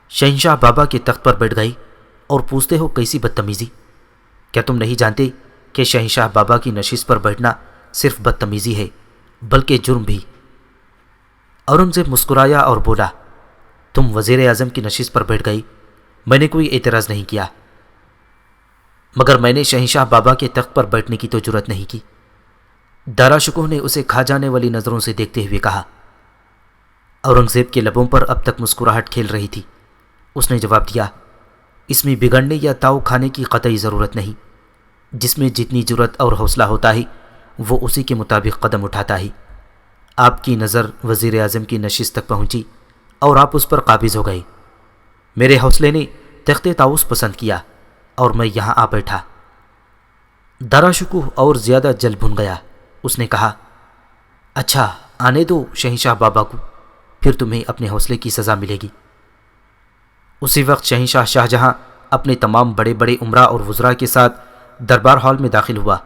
شہنشاہ بابا کے تخت پر بیٹھ گئی اور پوچھتے ہو کیسی بدتمیزی؟ کیا تم نہیں جانتے کہ شہنشاہ بابا کی نشست پر بیٹھنا صرف بدتمیزی ہے بلکہ جرم بھی؟ اورنگزیب مسکرایا اور بولا، تم وزیر اعظم کی نشست پر بیٹھ گئی، میں نے کوئی اعتراض نہیں کیا، مگر میں نے شہنشاہ بابا کے تخت پر بیٹھنے کی تو جرأت نہیں کی۔ دارا شکوہ نے اسے کھا جانے والی نظروں سے دیکھتے ہوئے کہا۔ اورنگزیب کے لبوں پر اب تک مسکراہٹ کھیل رہی تھی۔ اس نے جواب دیا، اس میں بگڑنے یا تاؤ کھانے کی قطعی ضرورت نہیں۔ جس میں جتنی جرأت اور حوصلہ ہوتا ہے وہ اسی کے مطابق قدم اٹھاتا ہے۔ آپ کی نظر وزیر اعظم کی نشست تک پہنچی اور آپ اس پر قابض ہو گئے۔ میرے حوصلے نے تخت طاؤس پسند کیا اور میں یہاں آ بیٹھا۔ دارا شکوہ اور زیادہ جل بھن گیا۔ اس نے کہا، اچھا آنے دو شہنشاہ بابا کو، پھر تمہیں اپنے حوصلے کی سزا ملے گی۔ اسی وقت شہنشاہ شاہجہاں اپنے تمام بڑے بڑے امراء اور وزراء کے ساتھ دربار ہال میں داخل ہوا۔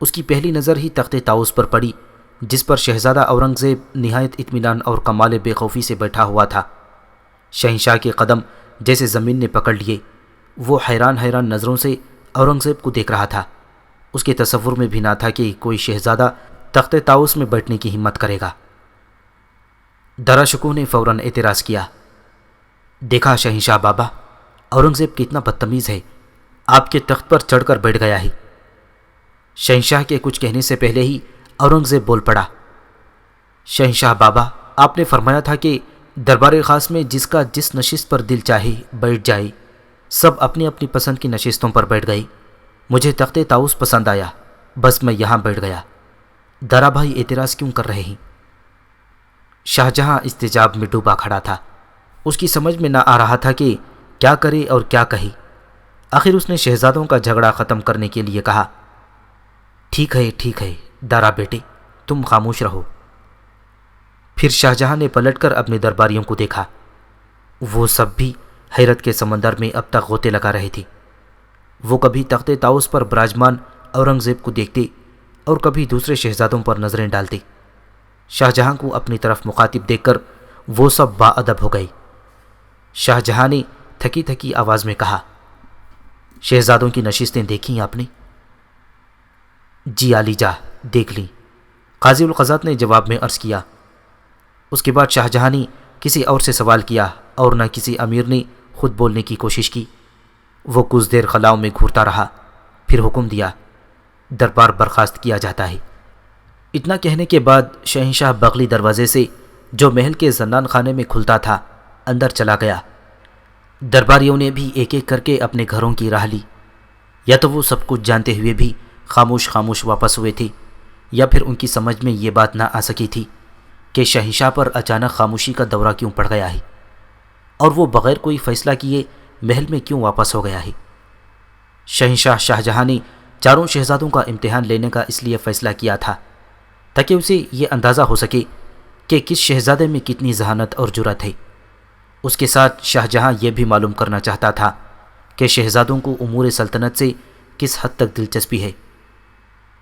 اس کی پہلی نظر ہی تخت طاؤس پر پڑی جس پر شہزادہ اورنگزیب نہایت اطمینان اور کمال بے خوفی سے بیٹھا ہوا تھا۔ شہنشاہ کے قدم جیسے زمین نے پکڑ لیے۔ وہ حیران حیران نظروں سے اورنگزیب کو دیکھ رہا تھا۔ اس کے تصور میں بھی نہ تھا کہ کوئی شہزادہ تخت طاؤس میں بیٹھنے کی ہمت کرے گا۔ دارا شکوہ نے فوراً اعتراض کیا، دیکھا شہنشاہ بابا، اورنگزیب کتنا بدتمیز ہے، آپ کے تخت پر چڑھ کر بیٹھ گیا ہے۔ شہنشاہ کے کچھ کہنے سے پہلے ہی اورنگزیب بول پڑا، شہنشاہ بابا، آپ نے فرمایا تھا کہ دربار خاص میں جس کا جس نشست پر دل چاہے بیٹھ جائے۔ سب اپنی اپنی پسند کی نشستوں پر بیٹھ گئے۔ مجھے تخت طاؤس پسند آیا، بس میں یہاں بیٹھ گیا۔ دارا بھائی اعتراض کیوں کر رہے ہیں؟ شاہجہاں استجاب میں ڈوبا کھڑا تھا۔ اس کی سمجھ میں نہ آ رہا تھا کہ کیا کرے اور کیا کہے۔ آخر اس نے شہزادوں کا جھگڑا ختم کرنے کے لیے کہا، ٹھیک ہے دارا بیٹے، تم خاموش رہو۔ پھر شاہجہاں نے پلٹ کر اپنے درباریوں کو دیکھا۔ وہ سب بھی حیرت کے سمندر میں اب تک غوطے لگا رہے تھے۔ وہ کبھی تخت طاؤس پر براجمان اورنگزیب کو دیکھتے اور کبھی دوسرے شہزادوں پر نظریں ڈالتے۔ شاہجہاں کو اپنی طرف مخاطب دیکھ کر وہ سب باادب ہو گئے۔ شاہجہاں نے تھکی تھکی آواز میں کہا، شہزادوں کی نشستیں دیکھیں آپ نے؟ جی عالی جاہ، دیکھ لیں، قاضی القضات نے جواب میں عرض کیا۔ اس کے بعد شاہجہاں نے کسی اور سے سوال کیا اور نہ کسی امیر نے خود بولنے کی کوشش کی۔ وہ کچھ دیر خلاؤں میں گھورتا رہا، پھر حکم دیا، دربار برخاست کیا جاتا ہے۔ اتنا کہنے کے بعد شہنشاہ بغلی دروازے سے جو محل کے زنان خانے میں کھلتا تھا اندر چلا گیا۔ درباریوں نے بھی ایک ایک کر کے اپنے گھروں کی راہ لی۔ یا تو وہ سب کچھ جانتے ہوئے بھی خاموش خاموش واپس ہوئے تھے، یا پھر ان کی سمجھ میں یہ بات نہ آ سکی تھی کہ شہنشاہ پر اچانک خاموشی کا دورہ کیوں پڑ گیا ہے اور وہ بغیر کوئی فیصلہ کیے محل میں کیوں واپس ہو گیا ہے۔ شہنشاہ شاہجہاں نے چاروں شہزادوں کا امتحان لینے کا اس لیے فیصلہ کیا تھا تاکہ اسے یہ اندازہ ہو سکے کہ کس شہزادے میں کتنی ذہانت اور جرأت ہے۔ اس کے ساتھ شاہجہاں یہ بھی معلوم کرنا چاہتا تھا کہ شہزادوں کو امور سلطنت سے کس حد تک دلچسپی ہے۔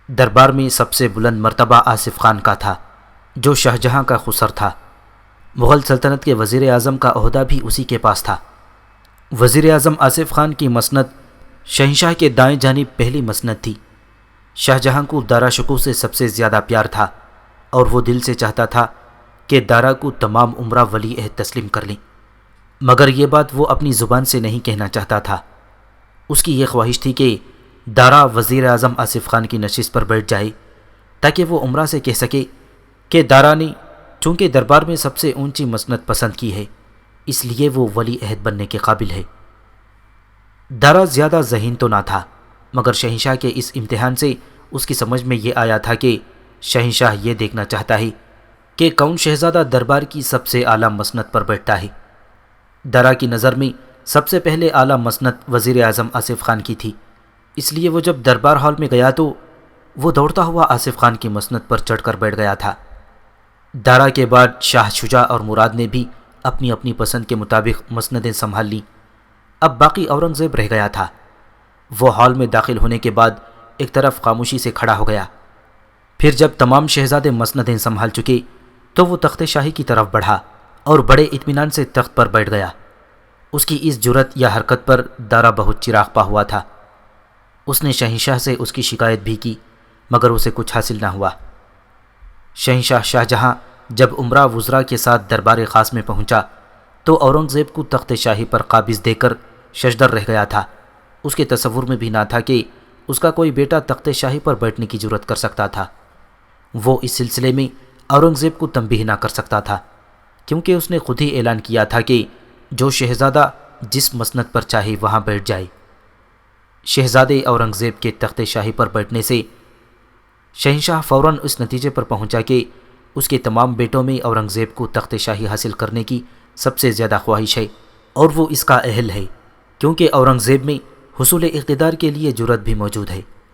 دربار میں سب سے بلند مرتبہ آصف خان کا تھا جو شاہجہاں کا خسر تھا۔ مغل سلطنت کے وزیر اعظم کا عہدہ بھی اسی کے پاس تھا۔ وزیر اعظم آصف خان کی مسند شہنشاہ کے دائیں جانب پہلی مسند تھی۔ شاہجہاں کو دارا شکوہ سے سب سے زیادہ پیار تھا اور وہ دل سے چاہتا تھا کہ دارا کو تمام امراء ولی عہد تسلیم کر لیں، مگر یہ بات وہ اپنی زبان سے نہیں کہنا چاہتا تھا۔ اس کی یہ خواہش تھی کہ دارا وزیر اعظم آصف خان کی نشست پر بیٹھ جائے تاکہ وہ امراء سے کہہ سکے کہ دارا نے چونکہ دربار میں سب سے اونچی مسند پسند کی ہے اس لیے وہ ولی عہد بننے کے قابل ہے۔ دارا زیادہ ذہین تو نہ تھا، مگر شہنشاہ کے اس امتحان سے اس کی سمجھ میں یہ آیا تھا کہ شہنشاہ یہ دیکھنا چاہتا ہے کہ کون شہزادہ دربار کی سب سے اعلیٰ مسند پر بیٹھتا ہے۔ دارا کی نظر میں سب سے پہلے اعلیٰ مسند وزیر اعظم آصف خان کی تھی، اس لیے وہ جب دربار ہال میں گیا تو وہ دوڑتا ہوا آصف خان کی مسند پر چڑھ کر بیٹھ گیا تھا۔ دارا کے بعد شاہ شجاع اور مراد نے بھی اپنی اپنی پسند کے مطابق مسندیں سنبھال لیں۔ اب باقی اورنگزیب رہ گیا تھا۔ وہ ہال میں داخل ہونے کے بعد ایک طرف خاموشی سے کھڑا ہو گیا، پھر جب تمام شہزادے مسندیں سنبھال چکے تو وہ تخت شاہی کی طرف بڑھا اور بڑے اطمینان سے تخت پر بیٹھ گیا۔ اس کی اس جرأت یا حرکت پر دارا بہت چراغ پا ہوا تھا۔ اس نے شہنشاہ سے اس کی شکایت بھی کی مگر اسے کچھ حاصل نہ ہوا۔ شہنشاہ شاہ جہاں جب عمرہ وزراء کے ساتھ دربار خاص میں پہنچا تو اورنگزیب کو تخت شاہی پر قابض دے کر ششدر رہ گیا تھا۔ اس کے تصور میں بھی نہ تھا کہ اس کا کوئی بیٹا تخت شاہی پر بیٹھنے کی جرأت کر سکتا تھا۔ وہ اس سلسلے میں اورنگزیب کو تنبیہ نہ کر سکتا تھا، کیونکہ اس نے خود ہی اعلان کیا تھا کہ جو شہزادہ جس مسند پر چاہے وہاں بیٹھ جائے۔ شہزادے اورنگزیب کے تخت شاہی پر بیٹھنے سے شہنشاہ فوراً اس نتیجے پر پہنچا کہ اس کے تمام بیٹوں میں اورنگزیب کو تخت شاہی حاصل کرنے کی سب سے زیادہ خواہش ہے اور وہ اس کا اہل ہے، کیونکہ اورنگزیب میں حصول اقتدار کے لیے جرأت بھی موجود ہے۔